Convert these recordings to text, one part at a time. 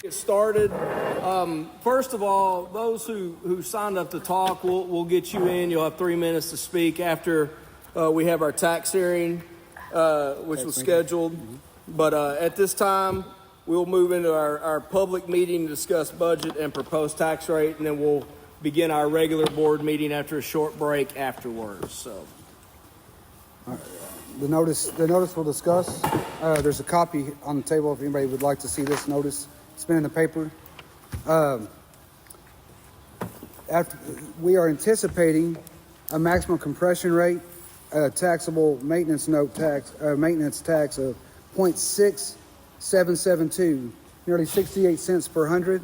Get started. First of all, those who signed up to talk, we'll get you in. You'll have 3 minutes to speak after we have our tax hearing, which was scheduled. But at this time, we'll move into our public meeting to discuss budget and proposed tax rate, and then we'll begin our regular board meeting after a short break afterwards. So, the notice we'll discuss. There's a copy on the table if anybody would like to see this notice. It's been in the paper. We are anticipating a maximum compression rate, taxable maintenance tax of 0.6772, nearly 68 cents per hundred.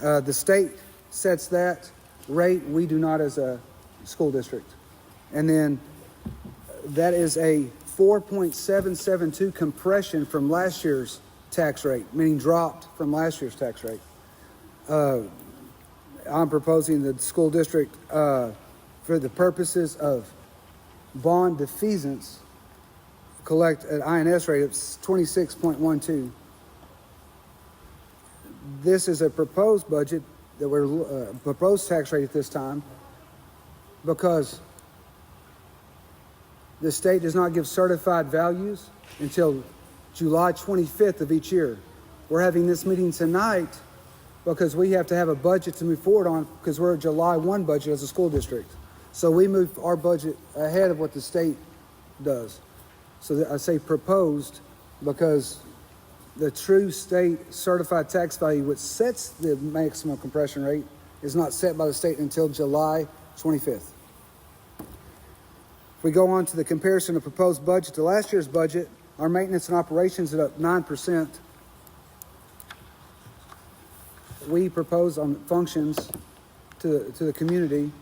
The state sets that rate. We do not as a school district. And then that is a 4.772 compression from last year's tax rate, meaning dropped from last year's tax rate. I'm proposing the school district, for the purposes of bond defeasance, collect an INS rate of 26.12. This is a proposed budget that we're proposed tax rate at this time because the state does not give certified values until July 25th of each year. We're having this meeting tonight because we have to have a budget to move forward on because we're a July 1 budget as a school district. So we move our budget ahead of what the state does. So I say proposed because the true state certified tax value, which sets the maximum compression rate, is not set by the state until July 25th. If we go on to the comparison of proposed budget to last year's budget, our maintenance and operations is up 9%. We propose on functions to the community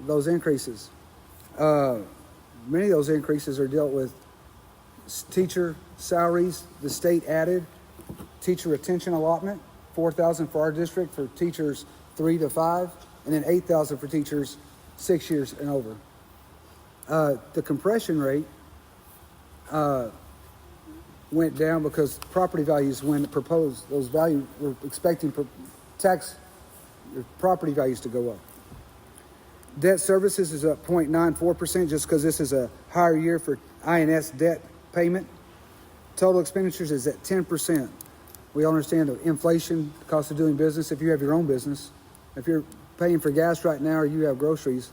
those increases. Many of those increases are dealt with teacher salaries. The state added teacher retention allotment, $4,000 for our district for teachers 3 to 5, and then $8,000 for teachers 6 years and over. The compression rate went down because property values, when proposed, those values, we're expecting property values to go up. Debt services is up 0.94% just because this is a higher year for INS debt payment. Total expenditures is at 10%. We understand the inflation, the cost of doing business. If you have your own business, if you're paying for gas right now or you have groceries,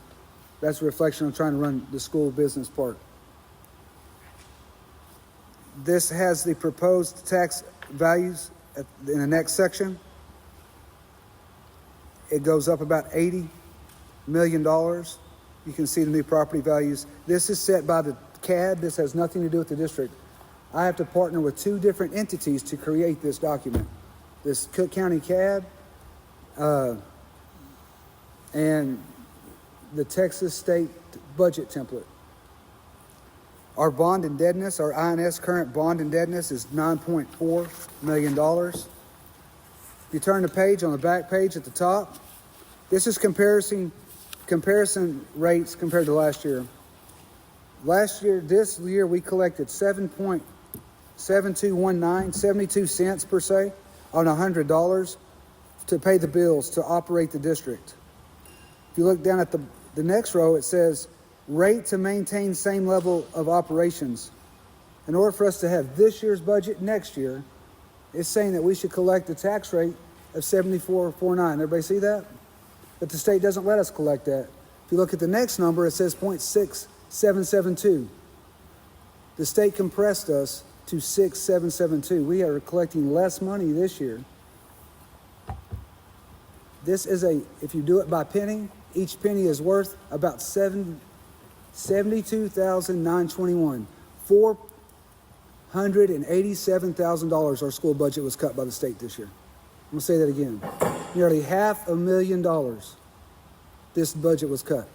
that's a reflection of trying to run the school business part. This has the proposed tax values in the next section. It goes up about $80 million. You can see the new property values. This is set by the CAD. This has nothing to do with the district. I have to partner with 2 different entities to create this document. This Cook County CAD and the Texas State budget template. Our bond indebtedness, our INS current bond indebtedness is $9.4 million. If you turn the page, on the back page at the top, this is comparison rates compared to last year. This year we collected 7.7219, 72 cents per se, on $100 to pay the bills to operate the district. If you look down at the next row, it says rate to maintain same level of operations. In order for us to have this year's budget next year, it's saying that we should collect a tax rate of 74.49. Everybody see that? But the state doesn't let us collect that. If you look at the next number, it says 0.6772. The state compressed us to 6,772. We are collecting less money this year. This is if you do it by penny, each penny is worth about $72,921. $487,000 our school budget was cut by the state this year. I'm going to say that again. Nearly $500,000 this budget was cut.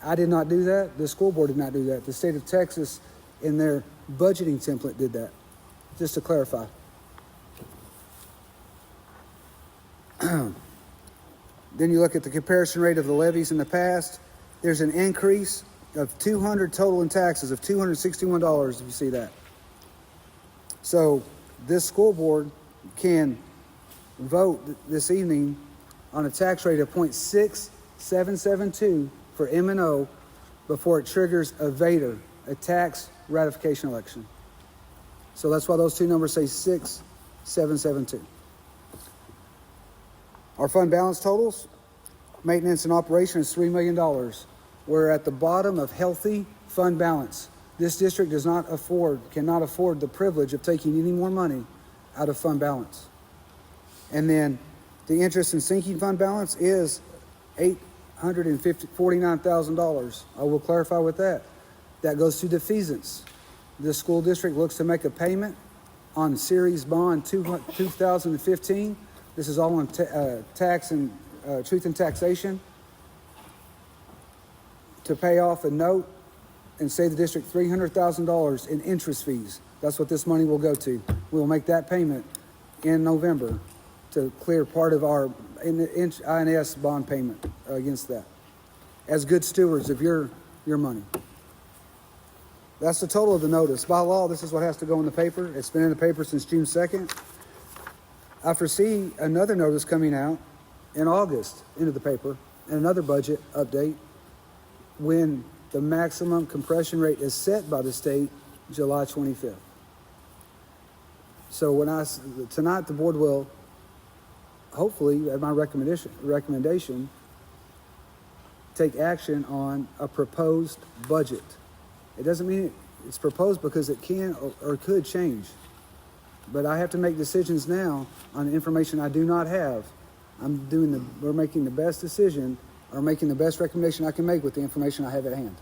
I did not do that. The school board did not do that. The state of Texas, in their budgeting template, did that. Just to clarify. Then you look at the comparison rate of the levies in the past. There's an increase of $200 total in taxes of $261, if you see that. So this school board can vote this evening on a tax rate of 0.6772 for M&O before it triggers a VADR, a tax ratification election. So that's why those two numbers say 6772. Our fund balance totals, maintenance and operation is $3 million. We're at the bottom of healthy fund balance. This district cannot afford the privilege of taking any more money out of fund balance. And then the interest and sinking fund balance is $849,000. I will clarify with that. That goes to defeasance. The school district looks to make a payment on Series Bond 2015. This is all on tax and truth and taxation to pay off a note and save the district $300,000 in interest fees. That's what this money will go to. We will make that payment in November to clear part of our INS bond payment against that, as good stewards of your money. That's the total of the notice. By law, this is what has to go in the paper. It's been in the paper since June 2nd. I foresee another notice coming out in August into the paper and another budget update when the maximum compression rate is set by the state July 25th. So tonight the board will hopefully, at my recommendation, take action on a proposed budget. It doesn't mean it's proposed because it can or could change. But I have to make decisions now on information I do not have. We're making the best decision or making the best recommendation I can make with the information I have at hand.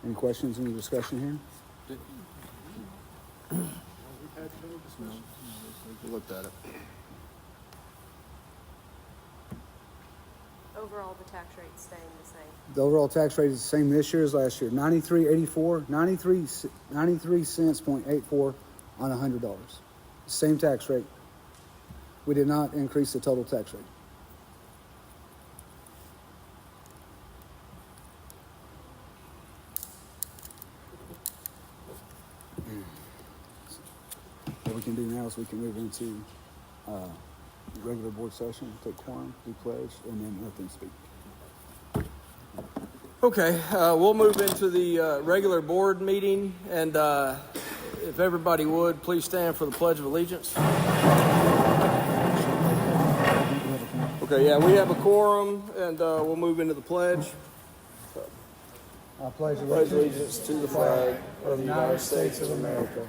Any questions, any discussion here? We've had no discussion. We looked at it. Overall, the tax rate's staying the same. The overall tax rate is the same this year as last year. 93.84, 93 cents .84 on $100. Same tax rate. We did not increase the total tax rate. What we can do now is we can move into regular board session, take quorum, do pledge, and then let them speak. Okay, we'll move into the regular board meeting, and if everybody would, please stand for the Pledge of Allegiance. Okay, yeah, we have a quorum, and we'll move into the pledge. I pledge Allegiance to the flag of the United States of America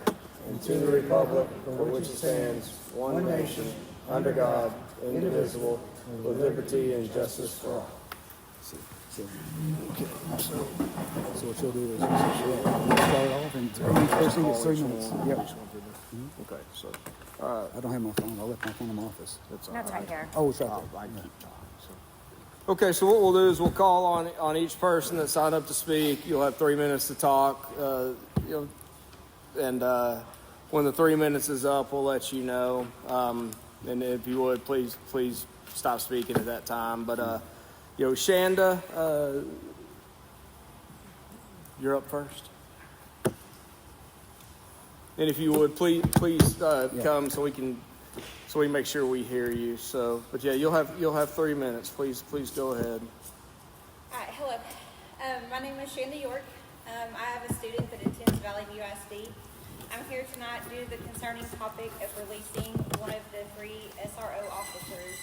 and to the republic for which it stands, one nation, under God, indivisible, with liberty and justice for all. So what you'll do is you'll start off and each person gets 3 minutes. Yep. Okay, so I don't have my phone. I left my phone in my office. That's right here. Oh, it's right there. okay, so what we'll do is we'll call on each person that signed up to speak. You'll have 3 minutes to talk, and when the 3 minutes is up, we'll let you know. And if you would, please stop speaking at that time. But Shanda, you're up first. And if you would, please come so we can make sure we hear you. So, but yeah, you'll have 3 minutes. Please go ahead. All right, hello. My name is Shanda York. I have a student that attends Valley View ISD. I'm here tonight due to the concerning topic of releasing one of the 3 SRO officers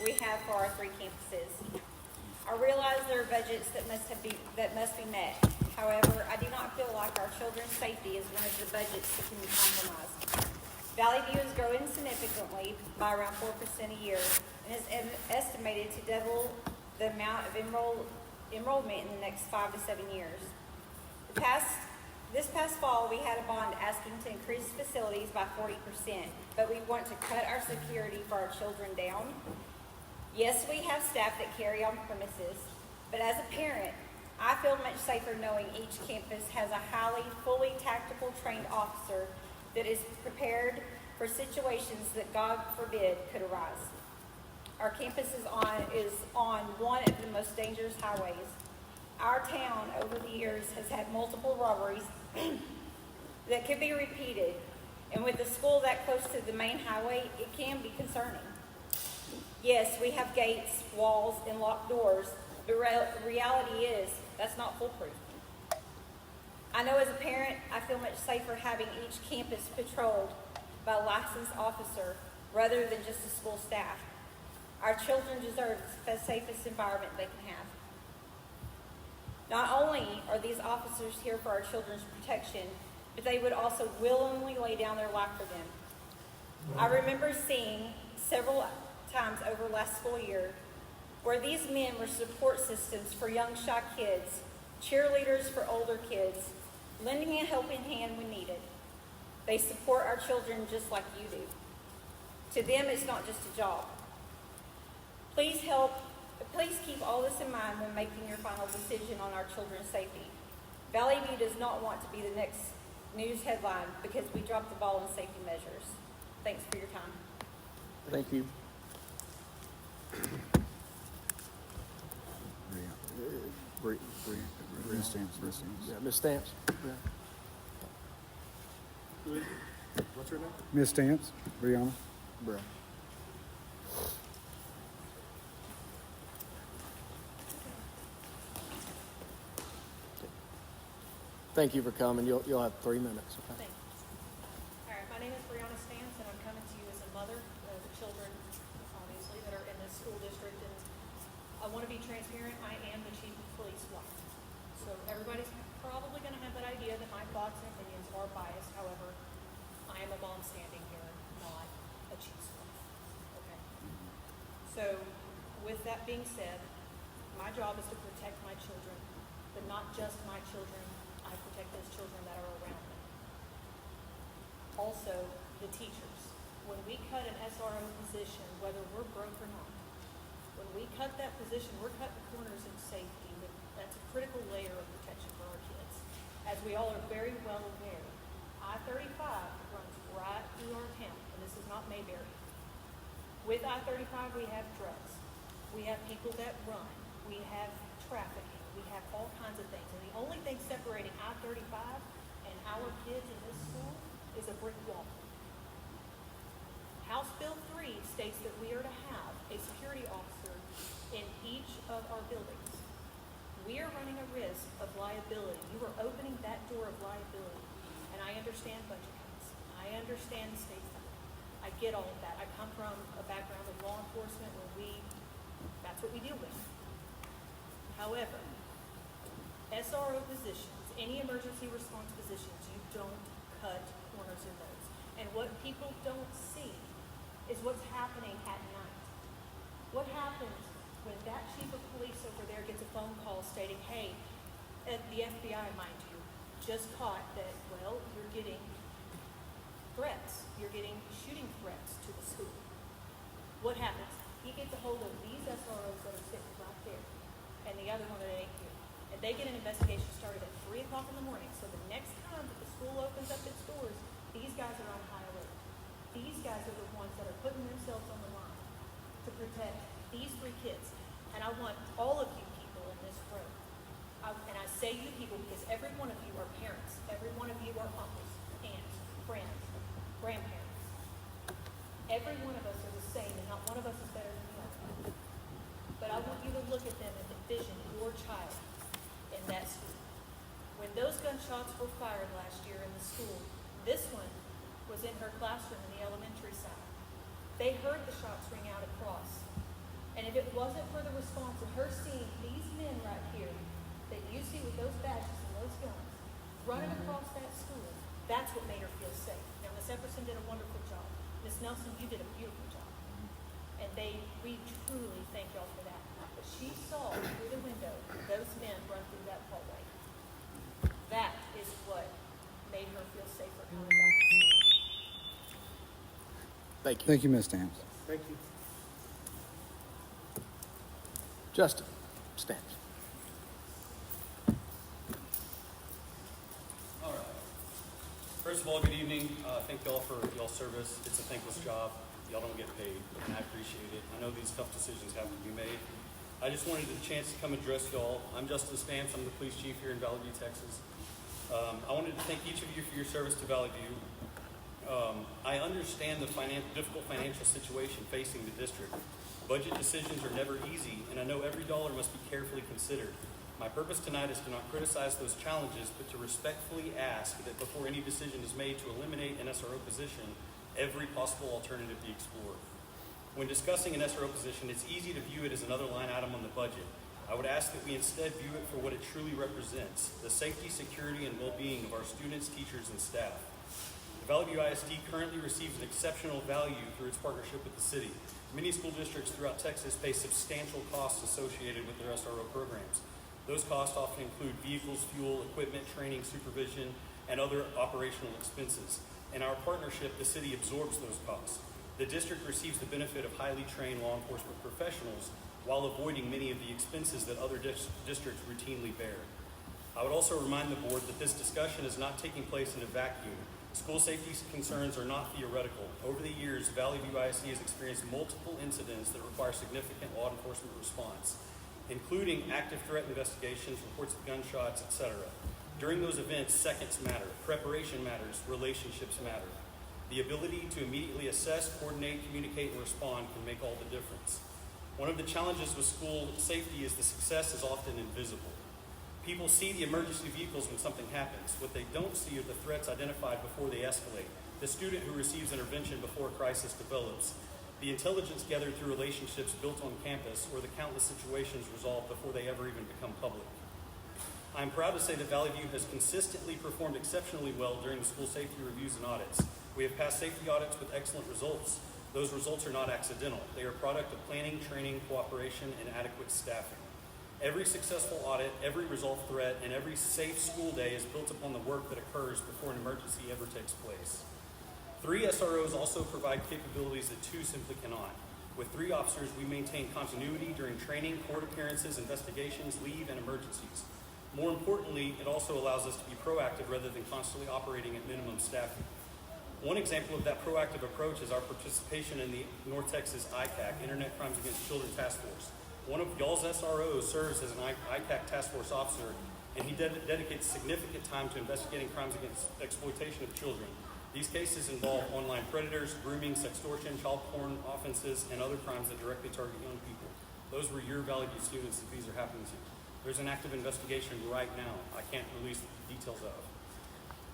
we have for our 3 campuses. I realize there are budgets that must be met. However, I do not feel like our children's safety is one of the budgets that can be compromised. Valley View is growing significantly by around 4% a year and is estimated to double the amount of enrollment in the next 5 to 7 years. This past fall, we had a bond asking to increase facilities by 40%, but we want to cut our security for our children down. Yes, we have staff that carry on premises, but as a parent, I feel much safer knowing each campus has a fully tactical trained officer that is prepared for situations that, God forbid, could arise. Our campus is on one of the most dangerous highways. Our town over the years has had multiple robberies that could be repeated, and with a school that close to the main highway, it can be concerning. Yes, we have gates, walls, and locked doors, but reality is that's not foolproof. I know as a parent, I feel much safer having each campus patrolled by a licensed officer rather than just the school staff. Our children deserve the safest environment they can have. Not only are these officers here for our children's protection, but they would also willingly lay down their life for them. I remember seeing several times over last school year where these men were support systems for young, shy kids, cheerleaders for older kids, lending a helping hand when needed. They support our children just like you do. To them, it's not just a job. Please keep all this in mind when making your final decision on our children's safety. Valley View does not want to be the next news headline because we dropped the ball on safety measures. Thanks for your time. Thank you. Ms. Stamps, Ms. Stamps. Yeah, Ms. Stamps. What's her name? Ms. Stamps, Brianna. Bruh. Thank you for coming. You'll have 3 minutes. Okay. Thanks. All right, my name is Brianna Stantz, and I'm coming to you as a mother of the children, obviously, that are in this school district. And I want to be transparent. I am the chief of police wife. So everybody's probably going to have that idea that my thoughts and opinions are biased. However, I am a mom standing here, not a chief's wife. Okay. So with that being said, my job is to protect my children, but not just my children. I protect those children that are around me. Also, the teachers. When we cut an SRO position, whether we're broke or not, when we cut that position, we're cutting corners in safety. That's a critical layer of protection for our kids. As we all are very well aware, I-35 runs right through our town, and this is not Mayberry. With I-35, we have drugs. We have people that run. We have trafficking. We have all kinds of things. And the only thing separating I-35 and our kids in this school is a brick wall. House Bill 3 states that we are to have a security officer in each of our buildings. We are running a risk of liability. You are opening that door of liability. And I understand budget cuts. I understand the state funding. I get all of that. I come from a background of law enforcement where that's what we deal with. However, SRO positions, any emergency response positions, you don't cut corners in those. And what people don't see is what's happening at night. What happens when that chief of police over there gets a phone call stating, hey, the FBI, mind you, just caught that, well, you're getting threats. You're getting shooting threats to the school. What happens? He gets a hold of these SROs that are sitting right there and the other one that ain't here. And they get an investigation started at 3 o'clock in the morning. So the next time that the school opens up its doors, these guys are on high alert. These guys are the ones that are putting themselves on the line to protect these 3 kids. And I want all of you people in this room, and I say you people because every one of you are parents. Every one of you are uncles, aunts, friends, grandparents. Every one of us are the same, and not one of us is better than the other. But I want you to look at them and envision your child in that school. When those gunshots were fired last year in the school, this one was in her classroom in the elementary side. They heard the shots ring out across. And if it wasn't for the response of her seeing these men right here that you see with those badges and those guns running across that school, that's what made her feel safe. Now, Ms. Epperson did a wonderful job. Ms. Nelson, you did a beautiful job. And we truly thank y'all for that. But she saw through the window those men run through that hallway. That is what made her feel safer coming back. Thank you. Thank you, Ms. Stamps. Thank you. Justin Stamps. All right. First of all, good evening. Thank y'all for y'all's service. It's a thankless job. Y'all don't get paid, and I appreciate it. I know these tough decisions have to be made. I just wanted a chance to come address y'all. I'm Justin Stamps. I'm the police chief here in Valley View, Texas. I wanted to thank each of you for your service to Valley View. I understand the difficult financial situation facing the district. Budget decisions are never easy, and I know every dollar must be carefully considered. My purpose tonight is to not criticize those challenges, but to respectfully ask that before any decision is made to eliminate an SRO position, every possible alternative be explored. When discussing an SRO position, it's easy to view it as another line item on the budget. I would ask that we instead view it for what it truly represents, the safety, security, and well-being of our students, teachers, and staff. The Valley View ISD currently receives an exceptional value through its partnership with the city. Many school districts throughout Texas face substantial costs associated with their SRO programs. Those costs often include vehicles, fuel, equipment, training, supervision, and other operational expenses. In our partnership, the city absorbs those costs. The district receives the benefit of highly trained law enforcement professionals while avoiding many of the expenses that other districts routinely bear. I would also remind the board that this discussion is not taking place in a vacuum. School safety concerns are not theoretical. Over the years, Valley View ISD has experienced multiple incidents that require significant law enforcement response, including active threat investigations, reports of gunshots, etc. During those events, seconds matter, preparation matters, relationships matter. The ability to immediately assess, coordinate, communicate, and respond can make all the difference. One of the challenges with school safety is the success is often invisible. People see the emergency vehicles when something happens. What they don't see are the threats identified before they escalate, the student who receives intervention before a crisis develops, the intelligence gathered through relationships built on campus, or the countless situations resolved before they ever even become public. I'm proud to say that Valley View has consistently performed exceptionally well during the school safety reviews and audits. We have passed safety audits with excellent results. Those results are not accidental. They are a product of planning, training, cooperation, and adequate staffing. Every successful audit, every resolved threat, and every safe school day is built upon the work that occurs before an emergency ever takes place. 3 SROs also provide capabilities that 2 simply cannot. With 3 officers, we maintain continuity during training, court appearances, investigations, leave, and emergencies. More importantly, it also allows us to be proactive rather than constantly operating at minimum staffing. One example of that proactive approach is our participation in the North Texas ICAC, Internet Crimes Against Children Task Force. One of y'all's SROs serves as an ICAC task force officer, and he dedicates significant time to investigating crimes against exploitation of children. These cases involve online predators, grooming, sextortion, child porn offenses, and other crimes that directly target young people. Those were your Valley View students that these are happening to. There's an active investigation right now I can't release the details of.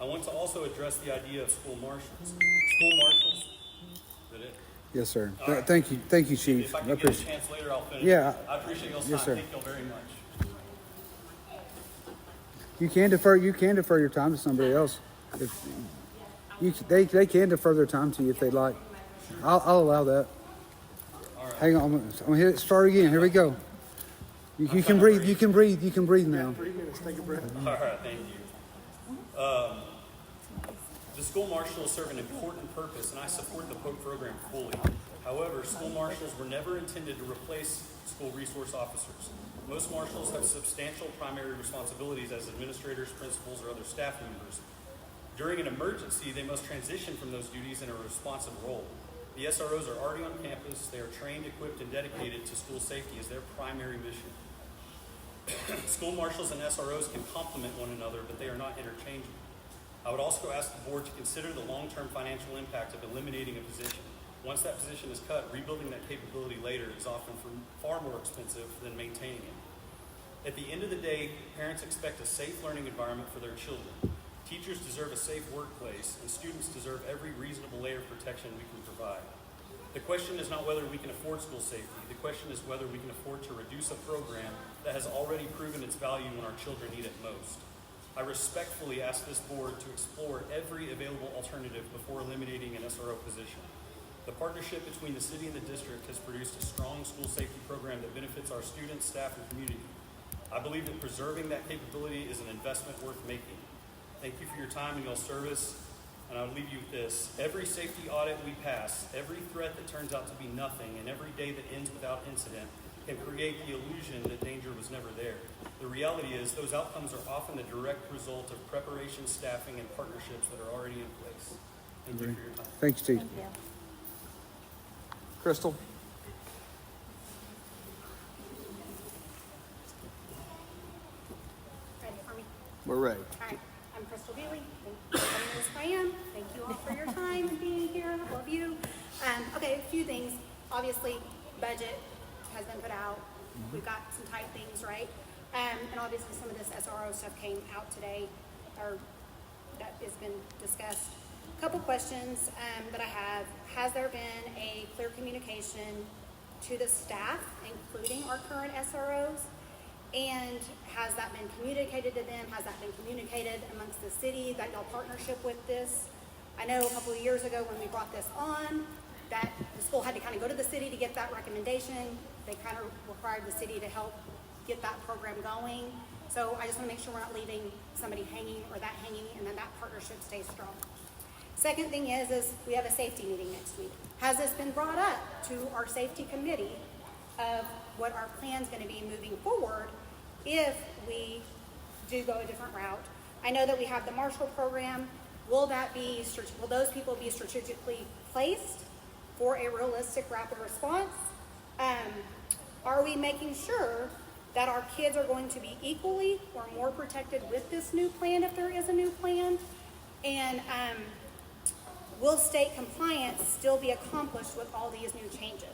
I want to also address the idea of school marshals. School marshals, is that it? Yes, sir. All right. Thank you, Chief. If I can get a chance later, I'll finish. Yeah. I appreciate y'all's Yes, time. sir. Thank y'all very much. You can defer your time to somebody else. They can defer their time to you if they'd like. I'll allow that. All right. Hang on, I'm gonna hit it. Start again. Here we go. You can breathe. You can breathe. You can breathe now. 3 minutes, take a breath. All right, thank you. The school marshals serve an important purpose, and I support the POKE program fully. However, school marshals were never intended to replace school resource officers. Most marshals have substantial primary responsibilities as administrators, principals, or other staff members. During an emergency, they must transition from those duties in a responsive role. The SROs are already on campus. They are trained, equipped, and dedicated to school safety as their primary mission. School marshals and SROs can complement one another, but they are not interchangeable. I would also ask the board to consider the long-term financial impact of eliminating a position. Once that position is cut, rebuilding that capability later is often far more expensive than maintaining it. At the end of the day, parents expect a safe learning environment for their children. Teachers deserve a safe workplace, and students deserve every reasonable layer of protection we can provide. The question is not whether we can afford school safety. The question is whether we can afford to reduce a program that has already proven its value when our children need it most. I respectfully ask this board to explore every available alternative before eliminating an SRO position. The partnership between the city and the district has produced a strong school safety program that benefits our students, staff, and community. I believe that preserving that capability is an investment worth making. Thank you for your time and your service, and I'll leave you with this. Every safety audit we pass, every threat that turns out to be nothing, and every day that ends without incident can create the illusion that danger was never there. The reality is those outcomes are often the direct result of preparation, staffing, and partnerships that are already in place. Thank you for your time. Thanks, Chief. Thank you. Crystal? We're ready. Hi, I'm Crystal Bailey. Everybody knows who I am. Thank you all for your time and being here. I love you. Okay, a few things. Obviously, budget has been put out. We've got some tight things, right? And obviously, some of this SRO stuff came out today, or that has been discussed. A couple questions that I have. Has there been a clear communication to the staff, including our current SROs? And has that been communicated to them? Has that been communicated amongst the city, that y'all partnership with this? I know a couple of years ago when we brought this on, that the school had to kind of go to the city to get that recommendation. They kind of required the city to help get that program going. So I just want to make sure we're not leaving somebody hanging or that hanging, and then that partnership stays strong. Second thing is we have a safety meeting next week. Has this been brought up to our safety committee of what our plan's going to be moving forward if we do go a different route? I know that we have the Marshall program. Will those people be strategically placed for a realistic rapid response? Are we making sure that our kids are going to be equally or more protected with this new plan if there is a new plan? And will state compliance still be accomplished with all these new changes?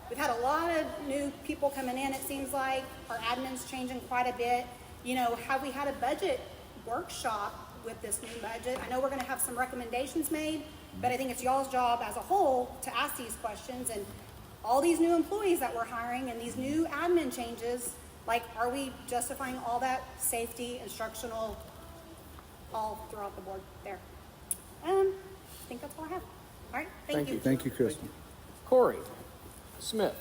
We've had a lot of new people coming in, it seems like. Our admin's changing quite a bit. You know, have we had a budget workshop with this new budget? I know we're gonna have some recommendations made, but I think it's y'all's job as a whole to ask these questions. And all these new employees that we're hiring and these new admin changes, like, are we justifying all that safety, instructional, all throughout the board there? I think that's all I have. All right, thank you. Thank you, Crystal. Corey Smith.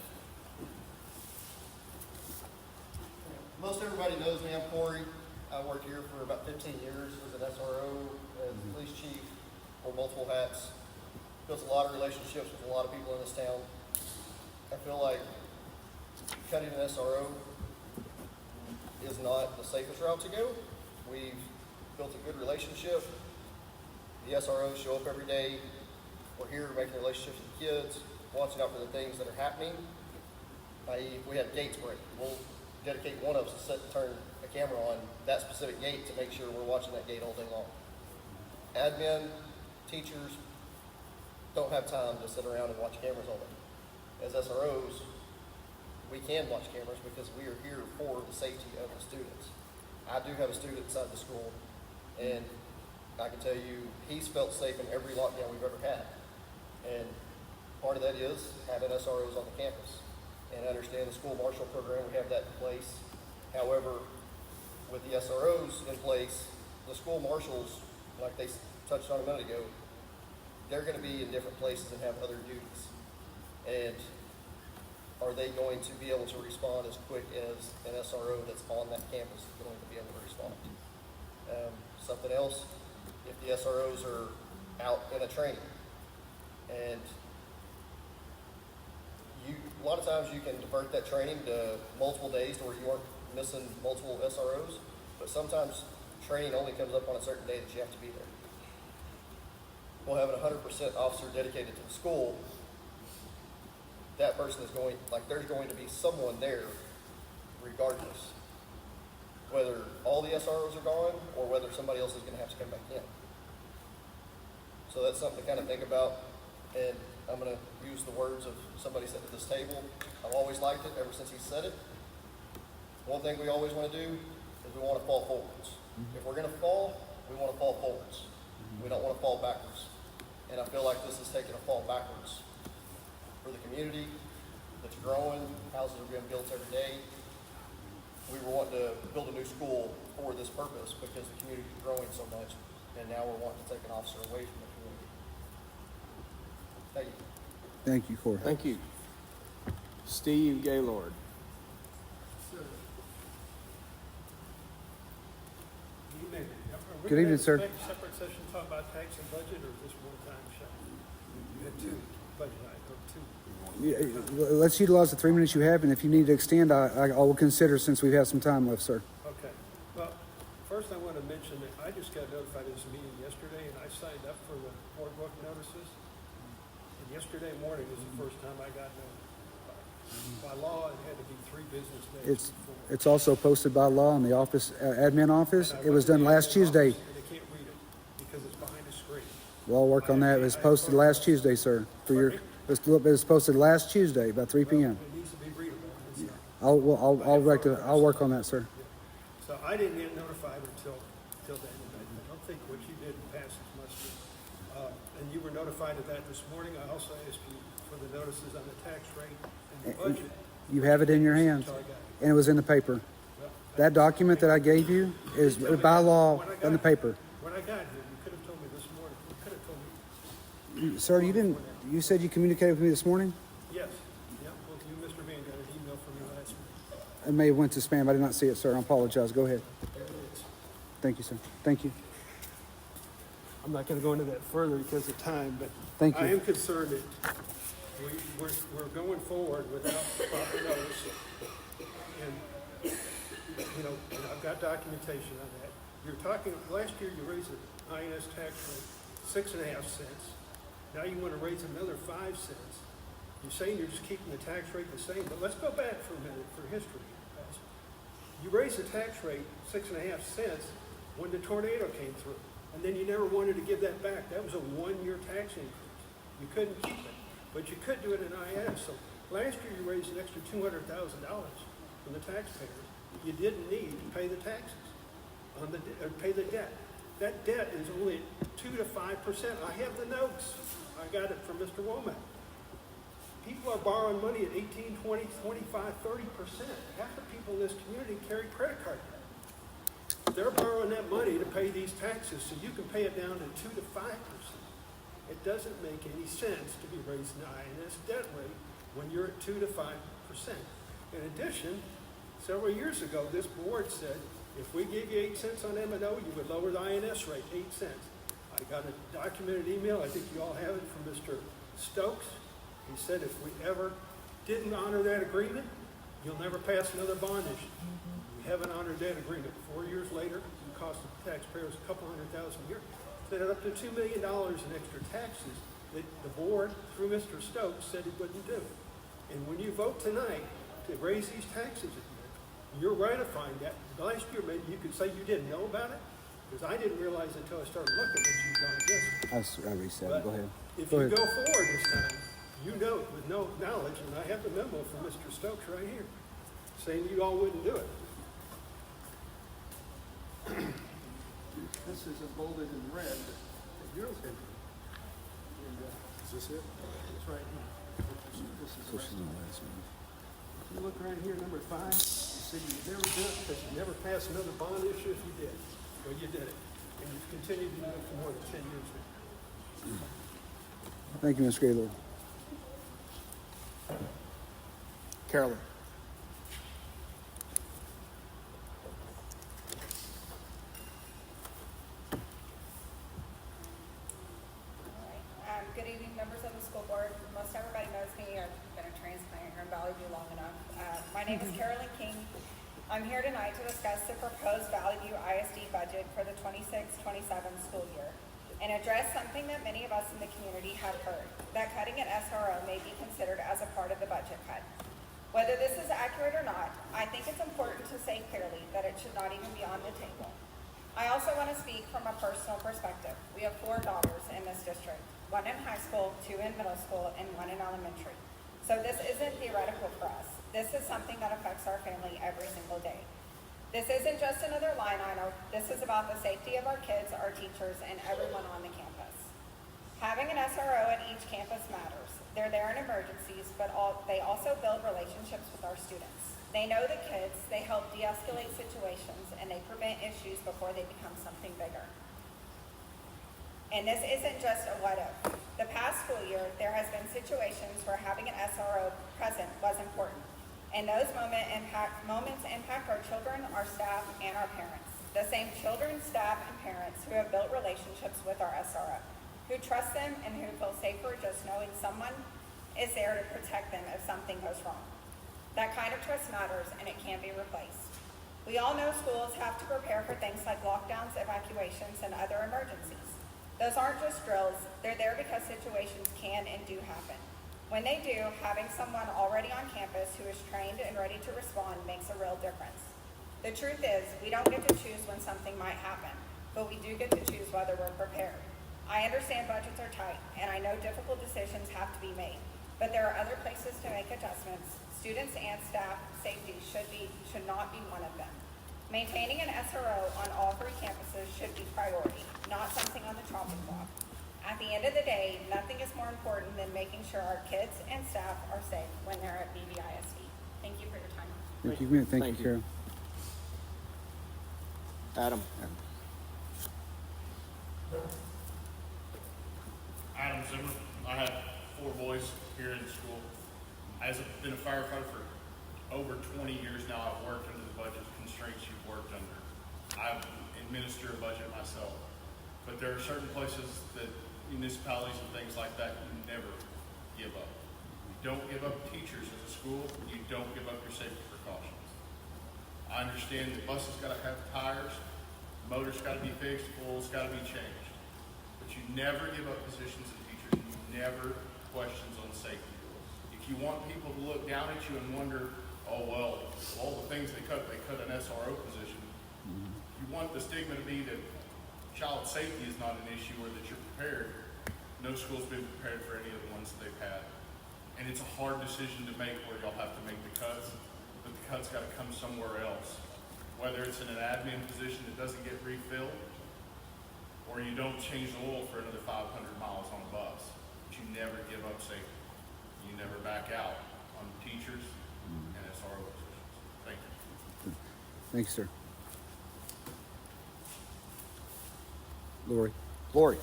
Most everybody knows me. I'm Corey. I worked here for about 15 years as an SRO, as police chief, wore multiple hats. Built a lot of relationships with a lot of people in this town. I feel like cutting an SRO is not the safest route to go. We've built a good relationship. The SROs show up every day. We're here making relationships with the kids, watching out for the things that are happening. I.e., if we have gates break, we'll dedicate one of us to sit and turn a camera on that specific gate to make sure we're watching that gate all day long. Admin, teachers don't have time to sit around and watch cameras all day. As SROs, we can watch cameras because we are here for the safety of the students. I do have a student inside the school, and I can tell you he's felt safe in every lockdown we've ever had. And part of that is having SROs on the campus. And I understand the school marshal program, we have that in place. However, with the SROs in place, the school marshals, like they touched on a minute ago, they're going to be in different places and have other duties. And are they going to be able to respond as quick as an SRO that's on that campus is going to be able to respond? Something else, if the SROs are out in a training, and a lot of times you can divert that training to multiple days to where you aren't missing multiple SROs, but sometimes training only comes up on a certain day that you have to be there. Well, having 100% officer dedicated to the school, that person is going, like, there's going to be someone there regardless, whether all the SROs are gone or whether somebody else is going to have to come back in. So that's something to kind of think about. And I'm going to use the words of somebody sitting at this table. I've always liked it ever since he said it. One thing we always want to do is we want to fall forwards. If we're going to fall, we want to fall forwards. We don't want to fall backwards. And I feel like this is taking a fall backwards for the community that's growing. Houses are being built every day. We were wanting to build a new school for this purpose because the community is growing so much, and now we're wanting to take an officer away from the community. Thank you. Thank you, Corey. Thank you. Steve Gaylord. Good evening, sir. Separate session talk about tax and budget, or just one-time show? You had two budget items, two. Yeah, let's utilize the 3 minutes you have, and if you need to extend, I will consider since we have some time left, sir. Okay. Well, first I want to mention that I just got notified of this meeting yesterday, and I signed up for the boardwalk notices. And yesterday morning was the first time I got notified. By law, it had to be 3 business days before. It's also posted by law in the office, admin office. And I It was went done to the last admin Tuesday. office, and they can't read it because it's behind a screen. We'll all work on that. It was posted last Tuesday, sir, for your, it was posted last Tuesday, about 3 p.m. It needs to be readable. It's not. I'll work on that, sir. So I didn't get notified until then. I don't think what you did in past is muster. And you were notified of that this morning. I also asked you for the notices on the tax rate and the budget. You have it in your hands, Until I got it. and it was in the paper. That document that I gave you is by law in the paper. When I got here, you could have told me this morning. You could have told me, Sir, you said you communicated with me this morning? yes. Yep, well, you, Mr. Van, got an email from you last week. It may have went to spam. I did not see it, sir. I apologize. Go ahead. There it is. Thank you, sir. Thank you. I'm not going to go into that further because of time, but Thank you. I am concerned that we're going forward without proper notice. And, you know, and I've got documentation on that. You're talking, last year you raised the INS tax rate 6.5 cents. Now you want to raise another 5 cents. You're saying you're just keeping the tax rate the same, but let's go back for a minute for history. You raised the tax rate 6.5 cents when the tornado came through, and then you never wanted to give that back. That was a 1-year tax increase. You couldn't keep it, but you could do it in INS. So last year you raised an extra $200,000 from the taxpayers. You didn't need to pay the taxes on or pay the debt. That debt is only 2 to 5%. I have the notes. I got it from Mr. Womack. People are borrowing money at 18, 20, 25, 30%. Half the people in this community carry credit card debt. They're borrowing that money to pay these taxes so you can pay it down to 2 to 5%. It doesn't make any sense to be raising the INS debt rate when you're at 2 to 5%. In addition, several years ago, this board said, if we gave you 8 cents on M&O, you would lower the INS rate 8 cents. I got a documented email, I think you all have it, from Mr. Stokes. He said if we ever didn't honor that agreement, you'll never pass another bond issue. We haven't honored that agreement. 4 years later, it cost the taxpayers a couple $100,000 a year. Set up to $2 million in extra taxes that the board, through Mr. Stokes, said he wouldn't do. And when you vote tonight to raise these taxes again, you're ratifying that. Last year, maybe you could say you didn't know about it, because I didn't realize until I started looking that you'd gone against it. I reset But it. Go ahead. if Go you ahead. go forward this time, you know with no knowledge, and I have the memo from Mr. Stokes right here, saying you all wouldn't do it. This is bolded in red, but yours is. Is this it? It's right here. This is the rest of it. You look right here, number 5, you said you'd never do it because you never passed another bond issue if you did. Well, you did it. And you've continued to do it for more than 10 years now. Thank you, Ms. Gaylord. Carolyn. Good evening, members of the school board. Most everybody knows me. I've been a transplant here in Valley View long enough. My name is Carolyn King. I'm here tonight to discuss the proposed Valley View ISD budget for the 26-27 school year and address something that many of us in the community have heard, that cutting at SRO may be considered as a part of the budget cut. Whether this is accurate or not, I think it's important to say clearly that it should not even be on the table. I also want to speak from a personal perspective. We have 4 daughters in this district, 1 in high school, 2 in middle school, and 1 in elementary. So this isn't theoretical for us. This is something that affects our family every single day. This isn't just another line item. This is about the safety of our kids, our teachers, and everyone on the campus. Having an SRO at each campus matters. They're there in emergencies, but they also build relationships with our students. They know the kids, they help de-escalate situations, and they prevent issues before they become something bigger. And this isn't just a what if. The past school year, there has been situations where having an SRO present was important. And those moments impact our children, our staff, and our parents. The same children, staff, and parents who have built relationships with our SRO, who trust them and who feel safer just knowing someone is there to protect them if something goes wrong. That kind of trust matters, and it can be replaced. We all know schools have to prepare for things like lockdowns, evacuations, and other emergencies. Those aren't just drills. They're there because situations can and do happen. When they do, having someone already on campus who is trained and ready to respond makes a real difference. The truth is, we don't get to choose when something might happen, but we do get to choose whether we're prepared. I understand budgets are tight, and I know difficult decisions have to be made, but there are other places to make adjustments. Students and staff safety should not be one of them. Maintaining an SRO on all 3 campuses should be priority, not something on the chopping block. At the end of the day, nothing is more important than making sure our kids and staff are safe when they're at BVISD. Thank you for your time. Thank you, Thank Thank you, you. Carol. Adam. Adam Zimmer. I have 4 boys here in school. I've been a firefighter for over 20 years now. I've worked under the budget constraints you've worked under. I administer a budget myself. But there are certain places that municipalities and things like that, you never give up. You don't give up teachers as a school. You don't give up your safety precautions. I understand the bus has got to have tires, motor's got to be fixed, oil's got to be changed. But you never give up positions of teachers, and you never questions on safety. If you want people to look down at you and wonder, oh well, all the things they cut an SRO position. You want the stigma to be that child safety is not an issue or that you're prepared. No school's been prepared for any of the ones that they've had. And it's a hard decision to make where y'all have to make the cuts, but the cuts got to come somewhere else. Whether it's in an admin position that doesn't get refilled, or you don't change the oil for another 500 miles on a bus. But you never give up safety. You never back out on teachers and SRO positions. Thank you. Thanks, sir. Lori. Lori.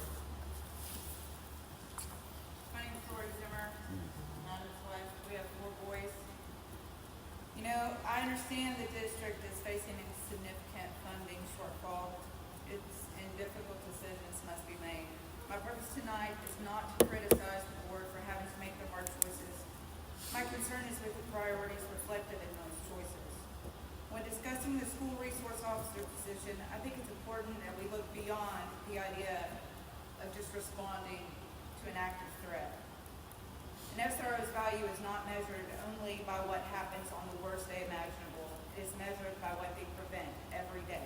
My name is Lori Zimmer. I'm his wife. We have 4 boys. You know, I understand the district is facing a significant funding shortfall. And difficult decisions must be made. My purpose tonight is not to criticize the board for having to make the hard choices. My concern is with the priorities reflected in those choices. When discussing the school resource officer position, I think it's important that we look beyond the idea of just responding to an active threat. An SRO's value is not measured only by what happens on the worst day imaginable. It is measured by what they prevent every day.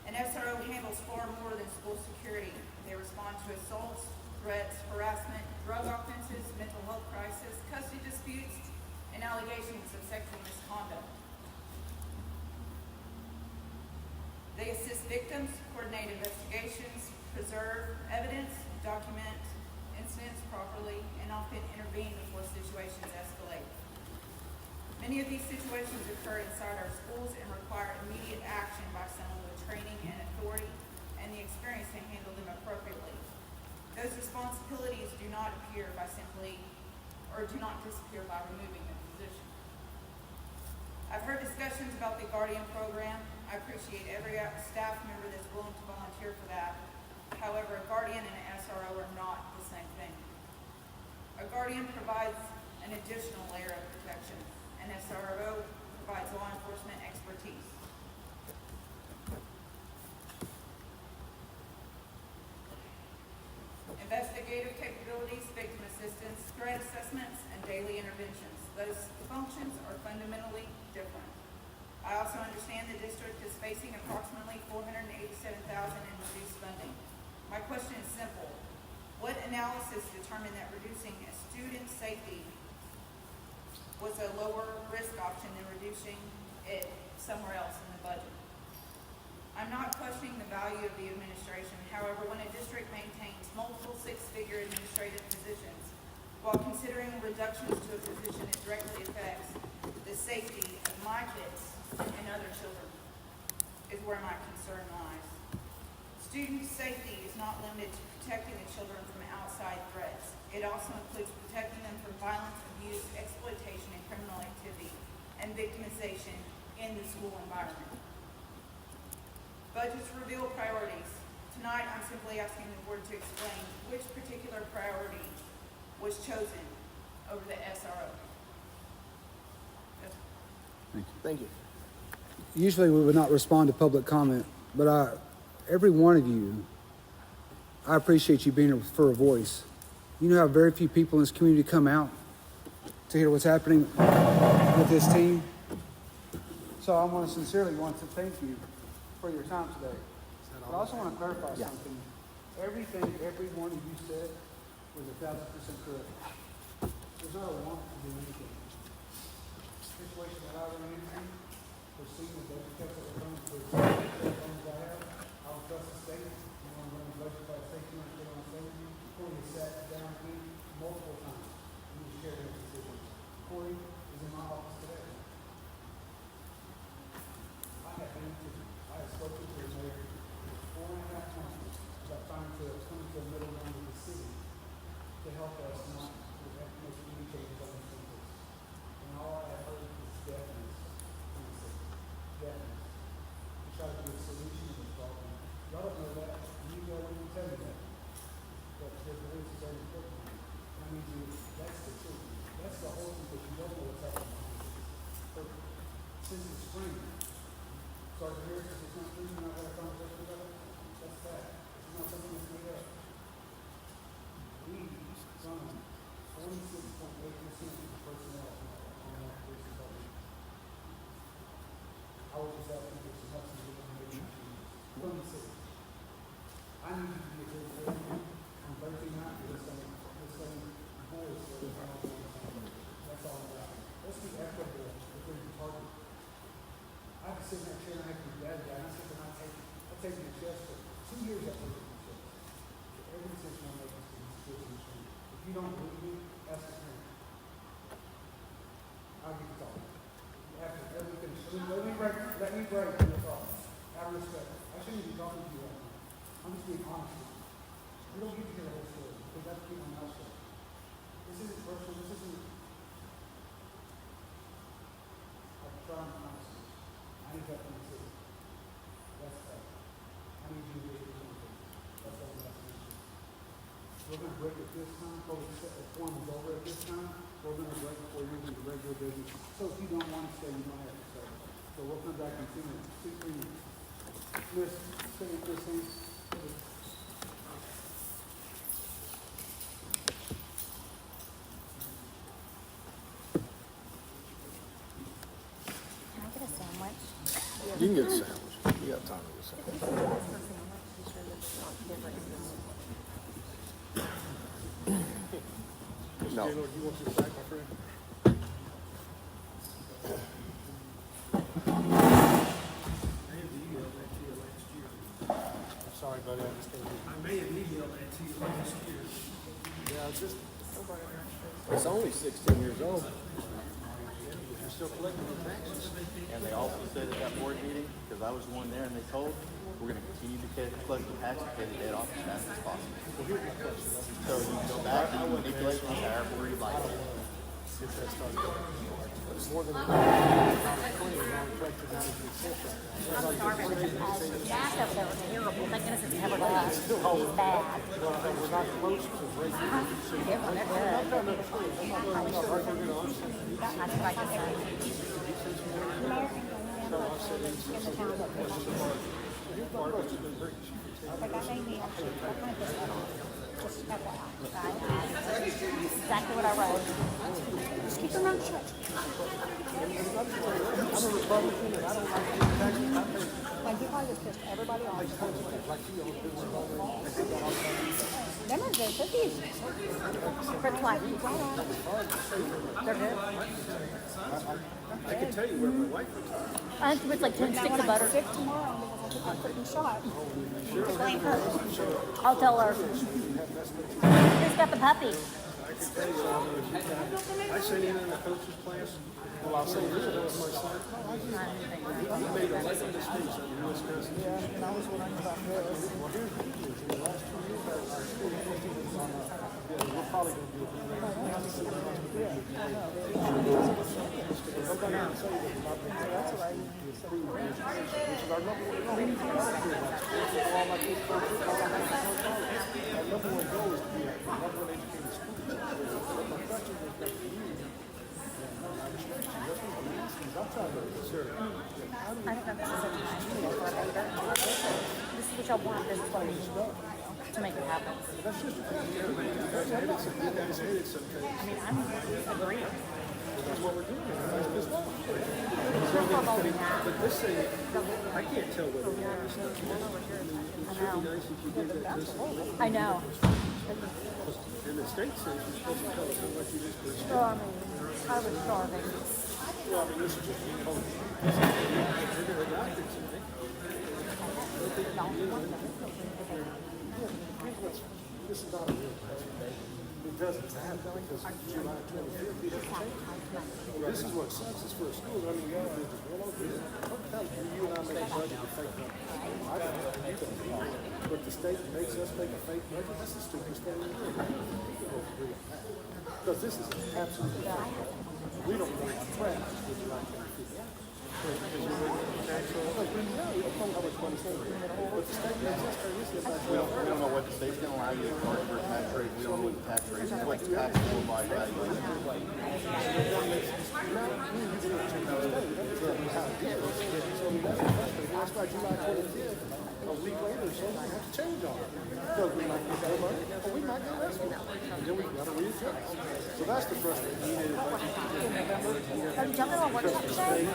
An SRO handles far more than school security. They respond to assaults, threats, harassment, drug offenses, mental health crisis, custody disputes, and allegations of sexual misconduct. They assist victims, coordinate investigations, preserve evidence, document incidents properly, and often intervene before situations escalate. Many of these situations occur inside our schools and require immediate action by someone with training and authority and the experience to handle them appropriately. Those responsibilities do not disappear by removing the position. I've heard discussions about the Guardian program. I appreciate every staff member that's willing to volunteer for that. However, a Guardian and an SRO are not the same thing. A Guardian provides an additional layer of protection. An SRO provides law enforcement expertise. Investigative capabilities, victim assistance, threat assessments, and daily interventions. Those functions are fundamentally different. I also understand the district is facing approximately $487,000 in reduced funding. My question is simple. What analysis determined that reducing a student's safety was a lower risk option than reducing it somewhere else in the budget? I'm not questioning the value of the administration. However, when a district maintains multiple 6-figure administrative positions, while considering reductions to a position that directly affects the safety of my kids and other children, is where my concern lies. Student safety is not limited to protecting the children from outside threats. It also includes protecting them from violence, abuse, exploitation, and criminal activity, and victimization in the school environment. Budgets reveal priorities. Tonight, I'm simply asking the board to explain which particular priority was chosen over the SRO. Thank you. Usually we would not respond to public comment, but every one of you, I appreciate you being for a voice. You know how very few people in this community come out to hear what's happening with this team. So I want to sincerely thank you for your time today. But I also want to clarify something. Everything every one of you said was 1,000% correct. There's not a want to do anything. The situation that I ran into, foreseeing the budget cuts that were coming to the funds I have, I would trust the state. You want to run the budget by safety and get on safety. Corey has sat down with me multiple times. We just shared those decisions. Corey is in my office today. I have spoken to the mayor 4.5 times about trying to come to a middle ground with the city to help us not make any changes on the census. And all I have heard is deafness from the city. Deafness. To try to get a solution to this problem. Y'all don't know that. You go and you tell me that. But there's a reason very important. I mean, that's the truth. That's the whole thing, that you don't know what's happening. But since the spring, Sergeant Harris, it's not true, you're not going to conversation about it? That's fact. It's not something that's made up. We run 46.8% of the personnel on that police department. I was just asking for some help to get them maybe from the city. I need you to be a good person on Thursday night with this same voice. That's all I'm asking. Let's be equitable with the department. I have to sit in that chair and I have to be bad guy. And I sit there and I take the chest for 2 years after the chest. So every decision I make is decision. If you don't believe me, ask the parent. I'll give you a call. After every finish. Let me break your thoughts. Out of respect. I shouldn't be talking to you right now. I'm just being honest with you. We don't get to hear the whole story because that's keep my mouth shut. This isn't personal. This isn't. I'm trying to promise you. I need help from the city. That's fact. I need you to be able to do something. That's all I'm asking you. We're going to break it this time. Before the form is over at this time. We're going to break before you move into regular business. So if you don't want to stay, you don't have to stay. So we'll come back in 2 minutes. 2-3 minutes. Miss, say this thing. Can I get a sandwich? You can get a sandwich. You got time to get a sandwich. No. Gaylord, you want this back, my friend? I'm sorry, buddy, I just can't do it. I may have emailed that to you last year. Yeah, just, It's only 16 years old. you're still collecting the taxes. And they also said at that board meeting, because I was the one there, and they told, we're going to continue to collect the tax and pay the debt off as fast as possible. So you can go back and manipulate the however you like. If that starts going. It's more than enough. Non-collected, non-collected assessment. Back up there was terrible. Thank goodness it's covered up. It's bad. We're not close to regular. They're good. That's what I can say. But that made me actually just FYI. Exactly what I wrote. Just keep your mouth shut. I'm a Republican and I don't like to pay taxes. Like you probably just pissed everybody off. Them are good cookies. For like, they're good. I can tell you where my wife is. I think it's like 10 sticks of butter. Sick tomorrow because I took a freaking shot. Blame her. I'll tell her. Who's got the puppy? I sent in the coach's class. Well, I'll say this, that was my son. He made 11 mistakes under Wisconsin. Yeah, and I was wondering about this. Well, here's the thing. In the last 2 years, our school district was on we're probably going to do it. They're going to say that that's what I need to say. Which is our number one goal. We need to do that. All my kids go to school. Our number one goal is to be a number one educated school. My question is back to you. I'm trying to, sir. I don't know if this is a time for a baby. This is what y'all want. This is what we need. to make it happen. That's just a fact. Everybody's headed some, you guys headed some things. I mean, I'm agreeing. That's what we're doing. That's just law. But this thing, I can't tell whether all this stuff is. It should be nice if you did that this way. I know. And the state says you're supposed to tell us how much you just put. Well, I mean, I was starving. Well, I mean, this is just being told. They're going to adopt it tonight. This is not a real question. It doesn't matter because July 25th, it doesn't change. Well, this is what sucks is for a school. I mean, y'all did this well over here. What the hell do you and I make a budget to fake money? I don't know. You don't. But the state makes us make a fake budget. That's the stupidest thing in the world. People don't agree on that. Because this is absolutely we don't know crap with July 25th. Because you're really natural. Like, we know how much money's there. But the state makes us turn this about We don't know what the state's going to allow you to charge for a tax rate. We don't know what the tax rate is, what the taxable by value is. That's why July 25th, a week later or so, we have to change all it. Because we might get more money, or we might get less money. And then we've got to readjust. So that's the frustrating thing. Are you jumping on workshop today?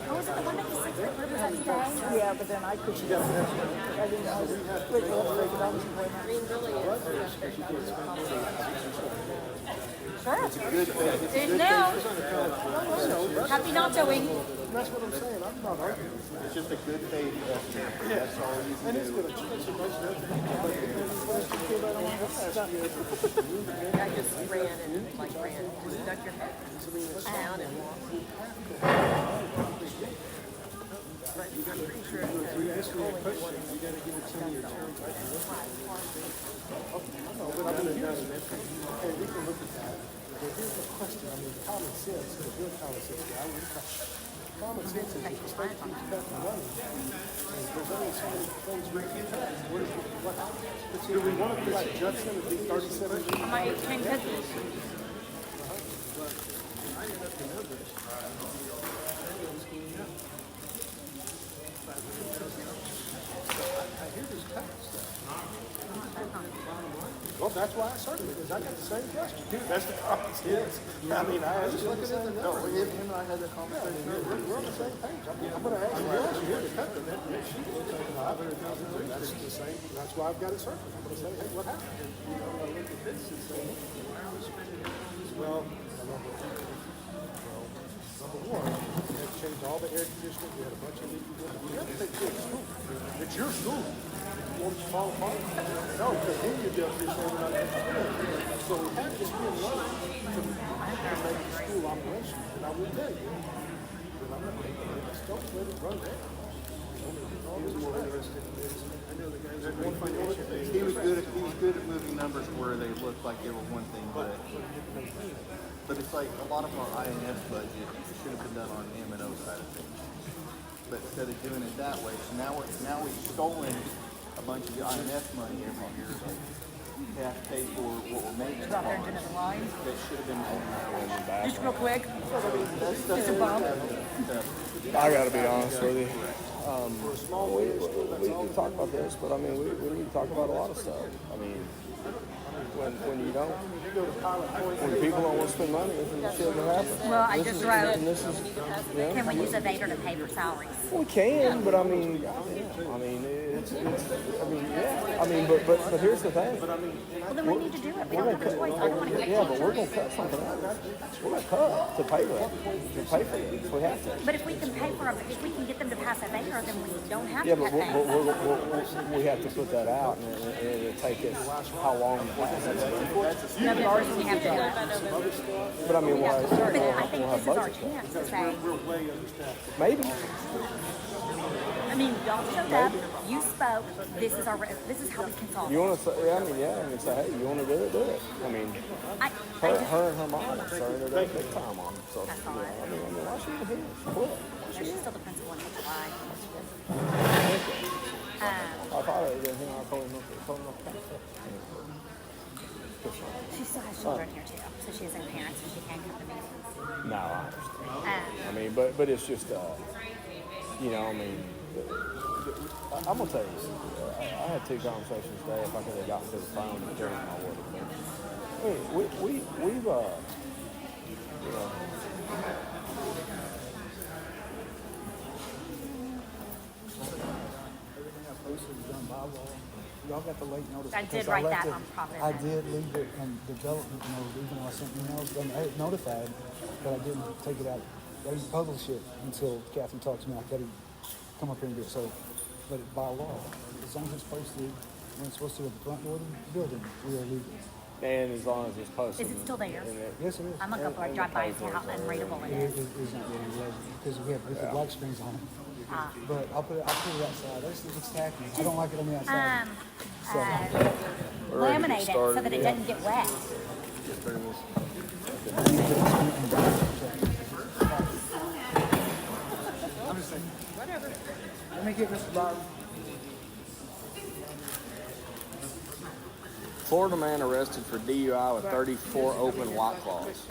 Oh, was it the one that you said? What was that today? Yeah, but then I couldn't. I didn't know. Wait, sure. Didn't know. Happy not showing. That's what I'm saying. I'm not arguing. It's just a good faith estimate. That's all you can And do. it's going to change so much. But I just ran and like ran, just duck your head down and walk. But I'm pretty sure it's you ask me a question, you got to give it to me your terms. I can look at it. I know, but I've been done it. Hey, we can look at that. But here's the question. I mean, common sense, the real common sense, I wouldn't question. Common sense is if the state keeps cutting money, and there's only so many things we can cut. What happens? Do we want to put like Judson and be 37? My 18 cookies. Well, that's why I started it, because I got the same question. That's the common sense. I mean, I asked you the same. No, him and I had that conversation. We're on the same page. I'm going to ask you else here to cut the net sheet. That's the same. That's why I've got it circled. I'm going to say, hey, what happened? You know, I look at this and say, well, number one, we had to change all the air conditioning. We had a bunch of leaky windows. We have to take care of school. It's your school. You want it to fall apart? No, because then you'd be up here saying we're not going to school. So we have to be in line to make the school operational. And I will tell you, but I'm not going to don't let it run down. He was more interested in this. I know the guys are more financial. He was good at moving numbers where they looked like they were one thing, but it's like a lot of our INS budget should have been done on M&O side of things. But instead of doing it that way, so now we've stolen a bunch of the INS money every year. We have to pay for what we're making. Drop there into the line. That should have been. Just real quick. Just a bump. I got to be honest with you. We can talk about this, but I mean, we need to talk about a lot of stuff. I mean, when you don't, when people don't want to spend money, it shouldn't happen. Well, I just wrote, And this is, yeah. can we use a Vader to pay for salaries? We can, but I mean, I mean, but here's the thing. Well, then we need to do it. We don't have a choice. I don't want to get Yeah, but we're gonna cut something out. We're gonna cut to pay for it. To pay for it if we have to. But if we can pay for them, if we can get them to pass a Vader, then we don't have Yeah, to but cut things. we have to put that out, and it'll take us how long to pass it. November, we have to do it. But I mean, But I think we'll have this is our budget. chance to say, Maybe. I mean, y'all showed up, you spoke, this is how we can solve You it. want to say, I mean, say, hey, you want to do it, do it. I mean, her and her mom are starting to take big time on it. So, I saw it. I mean, why should you here? She quit. She's still the principal in July. I thought it was him. I told him not to. She still has children here too, so she has her parents and she can't come to meetings. No, I understand. I mean, but it's just, you know, I mean, I'm gonna tell you this. I had 2 conversations today. If I could have gotten to the phone and changed my word. Hey, we've you know. Everything I posted was done by law. Y'all got the late notice. I did because write left that it- on Providence. I did leave it in development mode, even though I sent emails. I had it notified, but I didn't take it out. I didn't publish it until Catherine talked to me. I got to come up here and do it. So, but by law, as long as it's posted, when it's supposed to at the front door of the building, we are legal. And as long as it's posted. Is it still there? Yes, it is. I'm gonna go drive by and see how unreadable it is. It's not really legible because we have the black screens on it. But I'll put it outside. That's it's tacky. I don't like it on the outside. Laminate it so that it doesn't get wet. I'm just saying. Whatever. Let me get Mr. Byron. Florida man arrested for DUI with 34 open white claws.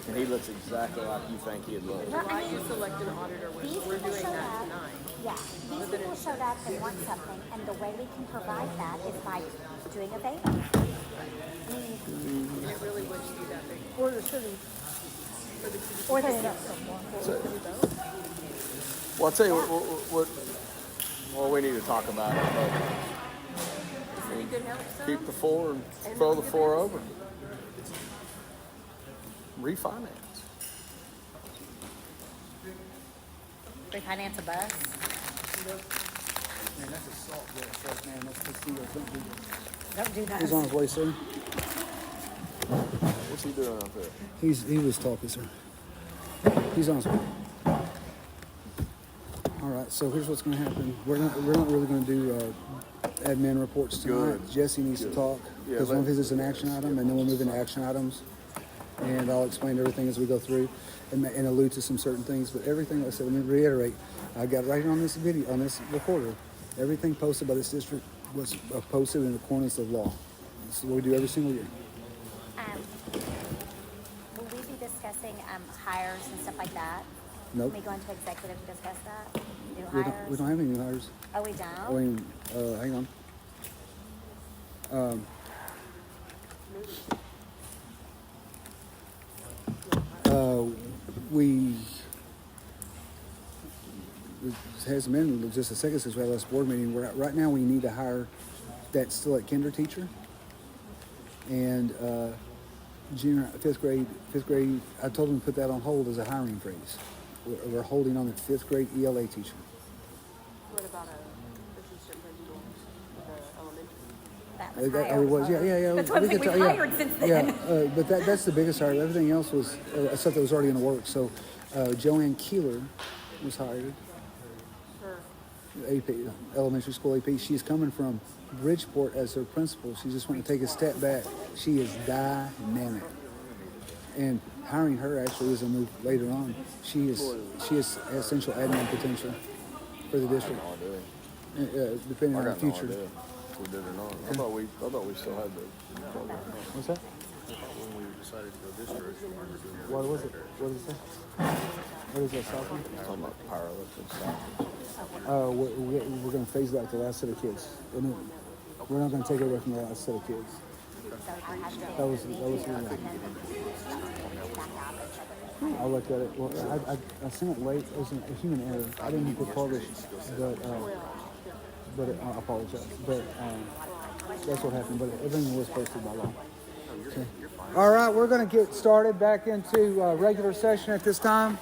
And he looks exactly like you think he'd look. Why you select an auditor when These we're people doing showed that up. tonight? Yeah, these people showed up and want something, and the way we can provide that is by doing a favor. And it really would do that big. Or the city. For the city. Or the city. Well, I'll tell you what we need to talk about it. The city could help some. Keep the 4 and throw the 4 over. Refinance. Refinance a bus. Man, that's a salt jet truck, man. That's the steel. Don't do that. He's on his way, sir. What's he doing up there? He was talking, sir. He's on his way. All right, so here's what's going to happen. We're not really going to do admin reports tonight. Good. Jesse needs to talk Yeah, because one of his is an action item, and then we'll move into action items. And I'll explain everything as we go through and allude to some certain things. But everything, like I said, let me reiterate. I got right here on this video, on this recorder. Everything posted by this district was posted in accordance of law. This is what we do every single year. Will we be discussing hires and stuff like that? Nope. Can we go into executive to discuss that? New We hires? don't have any new hires. Oh, we don't? I mean, hang on. We it hasn't been just a second since we had last board meeting. Right now we need to hire that still at kinder teacher and junior fifth grade. I told them to put that on hold as a hiring freeze. We're holding on the 5th grade ELA teacher. What about assistant principal for the elementary? That was It was, yeah. That's one We thing could we've tell- hired since then. Yeah, but that's the biggest hire. Everything else was stuff that was already in the works. So Joanne Keeler was hired. AP, elementary school AP. She's coming from Bridgeport as her principal. She just wanted to take a step back. She is dynamic. And hiring her actually is a move later on. She has essential admin potential for the district, depending on the future. If we did or not. I thought we still had the program. What's that? When we decided to go this direction, we were doing What was it? What is it? What is that, Southland? Talking about powerlifting stuff. We're going to phase back the last set of kids. And we're not going to take it away from the last set of kids. That was I looked at it. Well, I sent it late. It was a human error. I didn't hit publish, but I apologize. But that's what happened. But everything was posted by law. Okay. All right, we're going to get started back into regular session at this time.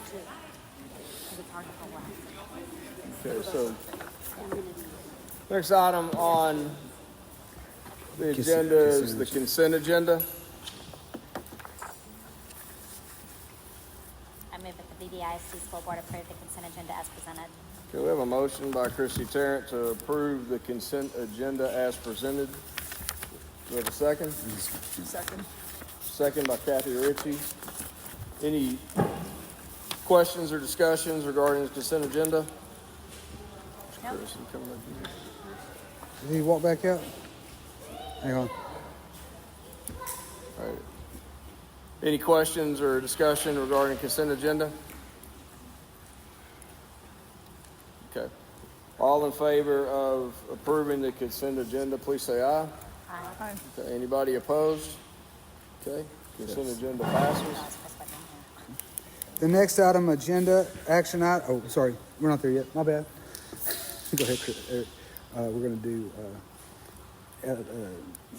Okay, so next item on the agenda is the consent agenda. I move that the VDISD School Board approve the consent agenda as presented. Okay, we have a motion by Christy Tarrant to approve the consent agenda as presented. Do we have a second? Second. Second by Kathy Ritchie. Any questions or discussions regarding the consent agenda? Nope. Chris, you coming up here? Did he walk back out? Hang on. All right. Any questions or discussion regarding consent agenda? Okay. All in favor of approving the consent agenda, please say aye. Aye. Okay, anybody opposed? Okay, consent agenda passes. The next item, agenda, action item, oh, sorry, we're not there yet, my bad. Go ahead, Chris. Eric.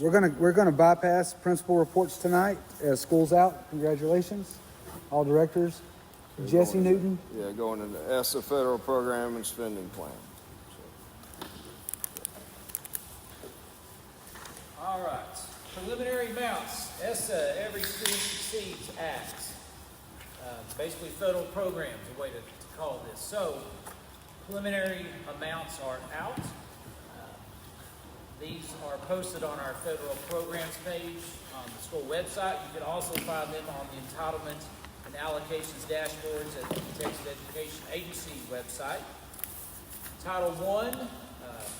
We're gonna bypass principal reports tonight as school's out. Congratulations, all directors. Jesse Newton. Yeah, going into ESSA federal program and spending plan. All right, preliminary amounts, ESSA, Every Student Succeeds Act. Basically federal programs, a way to call this. So, preliminary amounts are out. These are posted on our federal programs page on the school website. You can also find them on the entitlement and allocations dashboards at the Texas Education Agency website. Title I,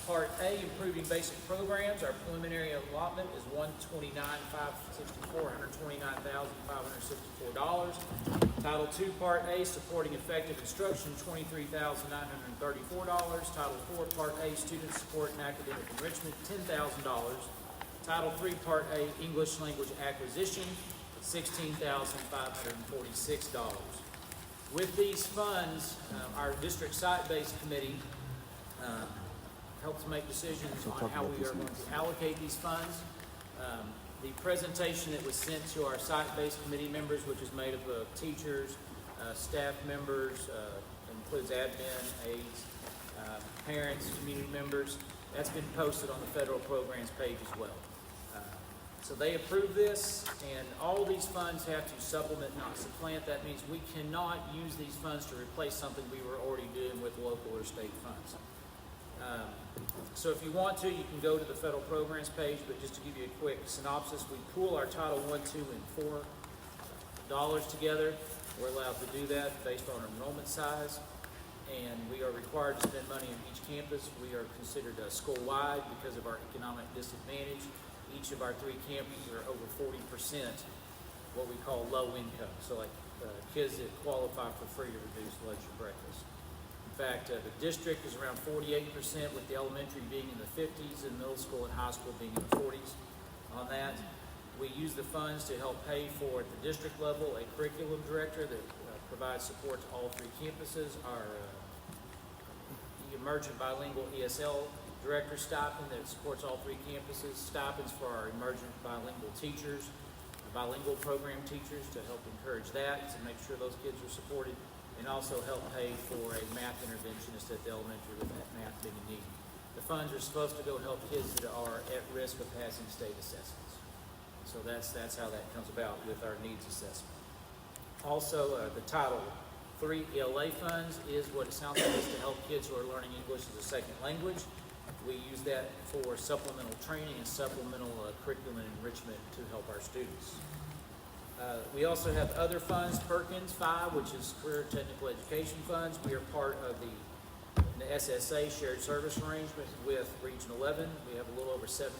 Part A, Improving Basic Programs. Our preliminary allotment is $129,564. Title II, Part A, Supporting Effective Instruction, $23,934. Title IV, Part A, Student Support and Academic Enrichment, $10,000. Title III, Part A, English Language Acquisition, $16,546. With these funds, our district site-based committee helps make decisions on how we are going to allocate these funds. The presentation that was sent to our site-based committee members, which is made up of teachers, staff members, includes admin, aides, parents, community members, that's been posted on the federal programs page as well. So they approve this, and all these funds have to supplement, not supplant. That means we cannot use these funds to replace something we were already doing with local or state funds. So if you want to, you can go to the federal programs page, but just to give you a quick synopsis, we pool our Title I, II, and IV dollars together. We're allowed to do that based on enrollment size, and we are required to spend money on each campus. We are considered school-wide because of our economic disadvantage. Each of our three campuses are over 40% what we call low income, so like kids that qualify for free or reduced lunch or breakfast. In fact, the district is around 48%, with the elementary being in the 50s and middle school and high school being in the 40s. On that, we use the funds to help pay for, at the district level, a curriculum director that provides support to all three campuses, our emergent bilingual ESL director stipend that supports all three campuses, stipends for our emergent bilingual teachers, bilingual program teachers to help encourage that, to make sure those kids are supported, and also help pay for a math interventionist at the elementary with that math being a need. The funds are supposed to go help kids that are at risk of passing state assessments. So that's how that comes about with our needs assessment. Also, the Title III ELA funds is what it sounds like, is to help kids who are learning English as a second language. We use that for supplemental training and supplemental curriculum enrichment to help our students. We also have other funds, Perkins 5, which is Career Technical Education Funds. We are part of the SSA Shared Service Arrangement with Region 11. We have a little over $7,000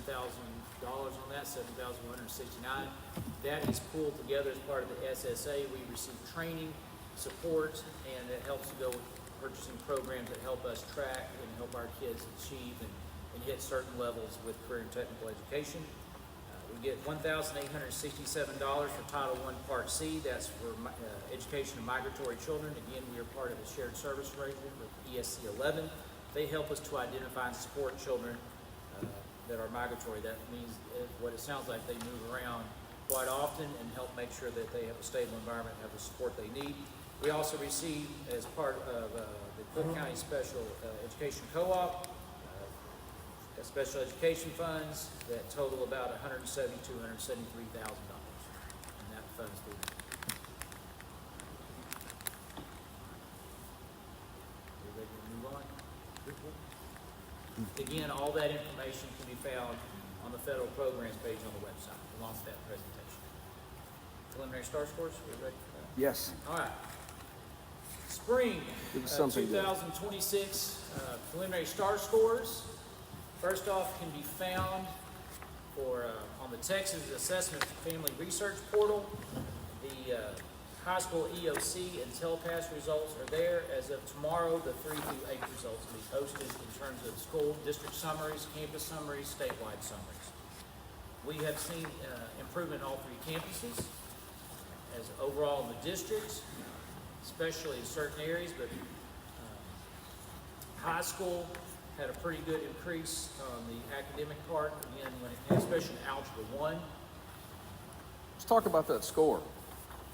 on that, $7,169. That is pooled together as part of the SSA. We receive training, support, and it helps to go with purchasing programs that help us track and help our kids achieve and hit certain levels with career and technical education. We get $1,867 for Title I Part C. That's for education of migratory children. Again, we are part of the shared service arrangement with ESC 11. They help us to identify and support children that are migratory. That means what it sounds like, they move around quite often, and help make sure that they have a stable environment and have the support they need. We also receive, as part of the Cook County Special Education Co-op, special education funds that total about $172,000 to $173,000, and that funds through that. You ready to move on? Again, all that information can be found on the federal programs page on the website, along with that presentation. Preliminary star scores, are we ready for that? Yes. All right. Spring Give us something good. 2026 preliminary star scores. First off, can be found on the Texas Assessment Family Research Portal. The high school EOC and Telepass results are there. As of tomorrow, the 3 through 8 results will be posted in terms of school district summaries, campus summaries, statewide summaries. We have seen improvement in all 3 campuses, as overall in the districts, especially in certain areas, but high school had a pretty good increase on the academic part, again, when it came, especially in Algebra 1. Let's talk about that score.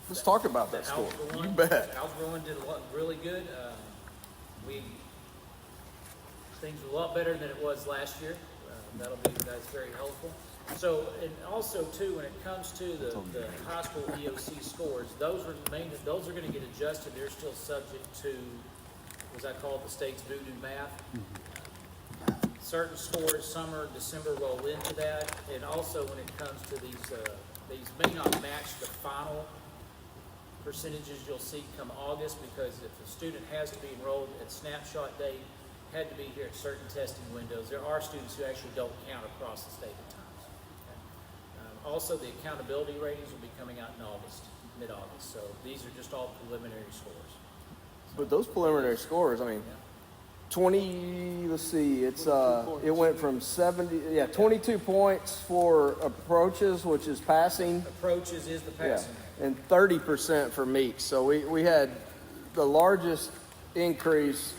Let's talk about that score. Algebra 1, You bet. Algebra 1 did really good. Things are a lot better than it was last year. That's very helpful. So, and also too, when it comes to the high school EOC scores, those are going to get adjusted. They're still subject to, as I call it, the state's voodoo math. Certain scores, summer, December roll into that, and also when it comes to these may not match the final percentages you'll see come August, because if a student has to be enrolled at snapshot date, had to be here at certain testing windows, there are students who actually don't count across the state at times. Okay? Also, the accountability ratings will be coming out in August, mid-August, so these are just all preliminary scores. But those preliminary scores, I mean, 20, let's see, it went from 22 points for approaches, which is passing. Approaches is the passing rate. And 30% for meets. So we had the largest increase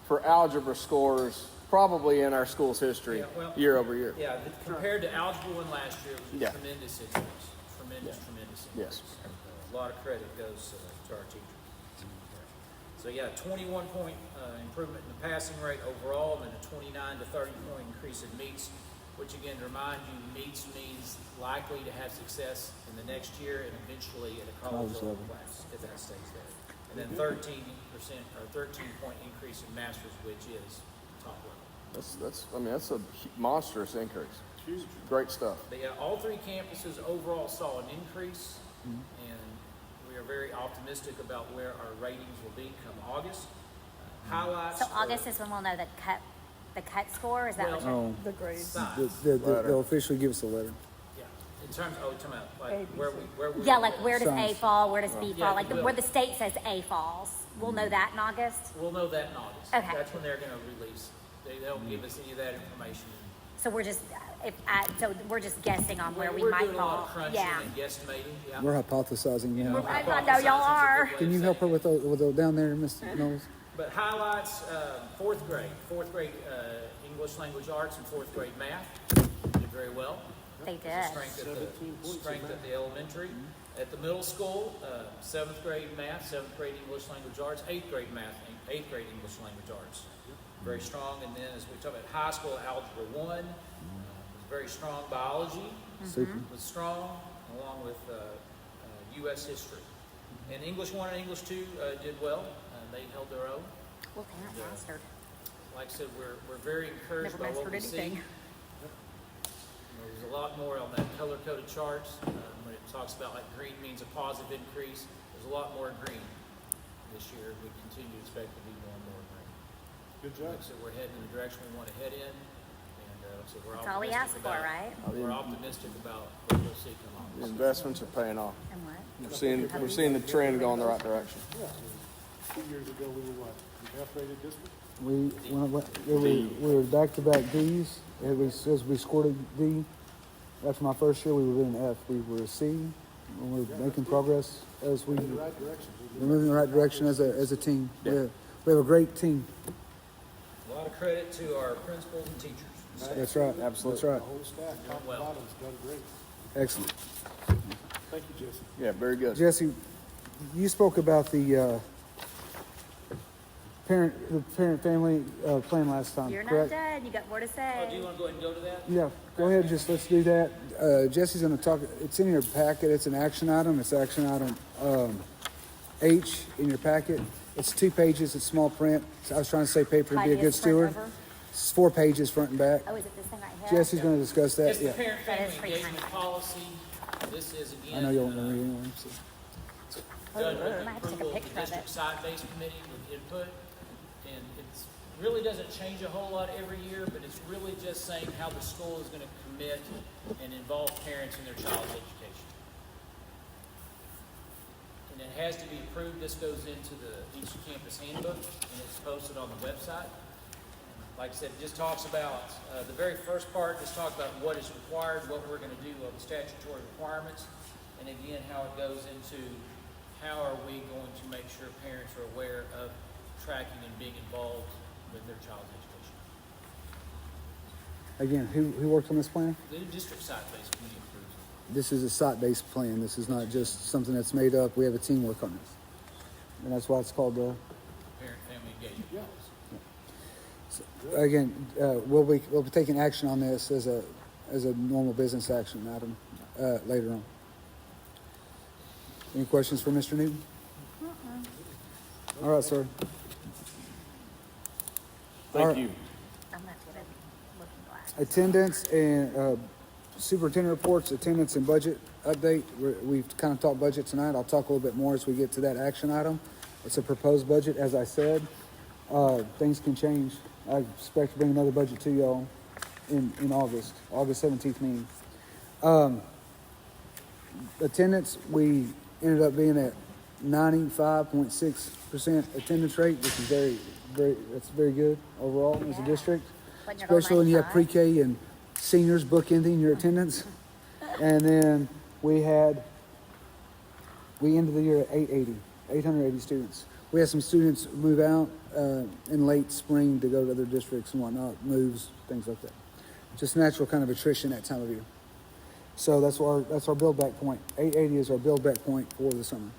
for algebra scores probably in our school's history, year over year. Yeah, compared to Algebra 1 last year, it was a tremendous increase. Tremendous increase. Yes. A lot of credit goes to our teachers. So 21-point improvement in the passing rate overall, and then a 29 to 30-point increase in meets, which again, to remind you, meets means likely to have success in the next year and eventually at a college level class, if that stays there. And then 13% or 13-point increase in masters, which is top level. That's a monstrous increase. Huge. Great stuff. But all 3 campuses overall saw an increase, and we are very optimistic about where our ratings will be come August. Highlights. So August is when we'll know the cut score. Is that what you're? The grade. They'll officially give us a letter. Yeah. In terms, talking about like where we. Yeah, like where does A Science. fall? Where does B Yeah, fall? Like we will. where the state says A falls. We'll know that in August. We'll know that in August. Okay. That's when they're going to release. They don't give us any of that information. So we're just we're just guessing on where we We're might doing a lot fall. of crunching Yeah. and guesstimating. Yeah. We're hypothesizing now. I know y'all are. Can you help her with those down there, Mr. Knowles? But highlights, fourth grade English language arts and 4th grade math did very well. They It's did. a strength at the elementary. At the middle school, 7th grade math, 7th grade English language arts, 8th grade math, 8th grade English language arts. Very strong. And then as we talk about high school, Algebra 1 was very strong. Biology was strong, along with U.S. history. And English 1 and English 2 did well. They held their own. Well, they not mastered. Like I said, we're very encouraged Never by what mastered we anything. see. There's a lot more on that color-coded charts. When it talks about like green means a positive increase, there's a lot more green this year. We continue to expect to be more and more green. Good job. Like I said, we're heading in the direction we want to head in, and so we're That's all we ask for, right? We're optimistic about what we'll see come on. The investments are paying off. And what? We're seeing the trend go in the right direction. Yeah. 2 years ago, we were what? The F-rated district? We were back-to-back Ds. We scored a D. After my first year, we were in F. We were a C. And we're making progress as we're In the right direction. moving in the right direction as a team. Yeah. We have a great team. A lot of credit to our principals and teachers. That's right. Absolutely. That's right. The whole staff, top to Well. bottom, has done great. Excellent. Thank you, Jesse. Yeah, very good. Jesse, you spoke about the parent-family plan last time, You're not correct? done. You got more to Oh, say. do you want to go ahead and go to that? Yeah, go ahead. Let's do that. Jesse's going to talk. It's in your packet. It's an action item. It's action item H in your packet. It's 2 pages. It's small print. So I was trying to say paper and be a good Ideas front steward. over? It's 4 pages front and back. Oh, is it this thing right here? Jesse's going to discuss that. It's the Yeah, That is parent-family pretty engagement tiny. policy. This is again. I know you won't read anyway. So. Done with I might have to take a approval of picture the of district it. site-based committee with input. And it really doesn't change a whole lot every year, but it's really just saying how the school is going to commit and involve parents in their child's education. and it has to be approved. This goes into each campus handbook, and it's posted on the website. Like I said, it just talks about, the very first part just talks about what is required, what we're going to do of the statutory requirements, and again, how it goes into how are we going to make sure parents are aware of tracking and being involved with their child's education. Again, who worked on this plan? The district site-based committee approves it. This is a site-based plan. This is not just something that's made up. We have a team work on this. And that's why it's called the... Parent-family engagement policy. Again, we'll be taking action on this as a normal business action item later on. Any questions for Mr. Newton? All right, sir. Thank you. I'm not good at looking glass. Attendance and superintendent reports, attendance and budget update. We've kind of talked budget tonight. I'll talk a little bit more as we get to that action item. It's a proposed budget, as I said. Things can change. I expect to bring another budget to y'all in August 17th meeting. Attendance, we ended up being at 95.6% attendance rate, which is that's very good overall as a district, especially when you have pre-K and seniors bookending your attendance. And then we ended the year at 880 students. We had some students move out in late spring to go to other districts and whatnot, moves, things like that. Just natural kind of attrition that time of year. So that's our build back point. 880 is our build back point for the summer.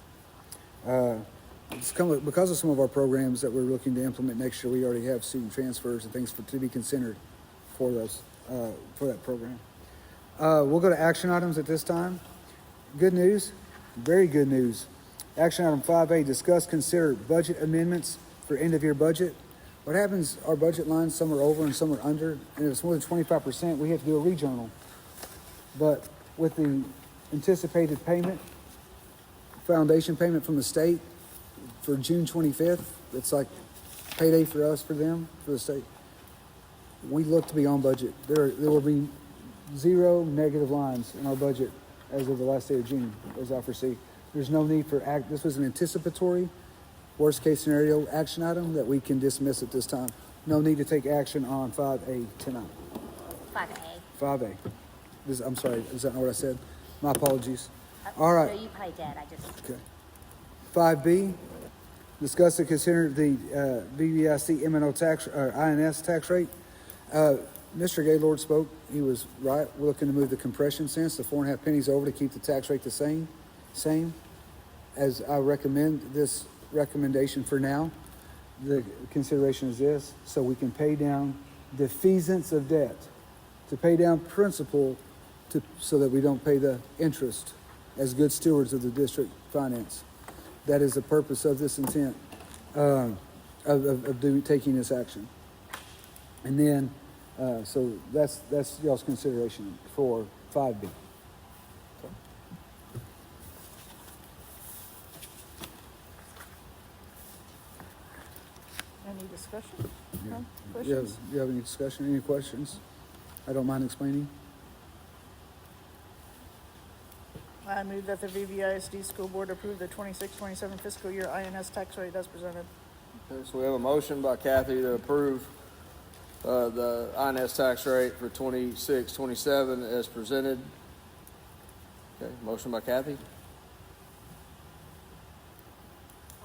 Because of some of our programs that we're looking to implement next year, we already have student transfers and things to be considered for those for that program. We'll go to action items at this time. Good news, very good news. Action item 5A, discuss, consider budget amendments for end of year budget. What happens, our budget lines, some are over and some are under, and if it's more than 25%, we have to do a rejournal. But with the anticipated payment, foundation payment from the state for June 25th, it's like payday for us, for them, for the state. We look to be on budget. There will be 0 negative lines in our budget as of the last day of June, as I foresee. There's no need for this was an anticipatory, worst case scenario action item that we can dismiss at this time. No need to take action on 5A tonight. 5A. I'm sorry, is that not what I said? My apologies. All right. So you probably did. I just. Okay. 5B, discuss and consider the BBIC M&O tax or INS tax rate. Mr. Gaylord spoke. He was right. We're looking to move the compression cents, the 4.5 pennies over to keep the tax rate the same. As I recommend this recommendation for now, the consideration is this: so we can pay down defeasance of debt, to pay down principal, so that we don't pay the interest as good stewards of the district finance. That is the purpose of this intent of taking this action. And then, so that's y'all's consideration for 5B. Any discussion? Yeah. No? Questions? You have any discussion? Any questions? I don't mind explaining. I move that the VVISD School Board approve the 26-27 fiscal year INS tax rate as presented. Okay, so we have a motion by Kathy to approve the INS tax rate for 26-27 as presented. Okay, motion by Kathy.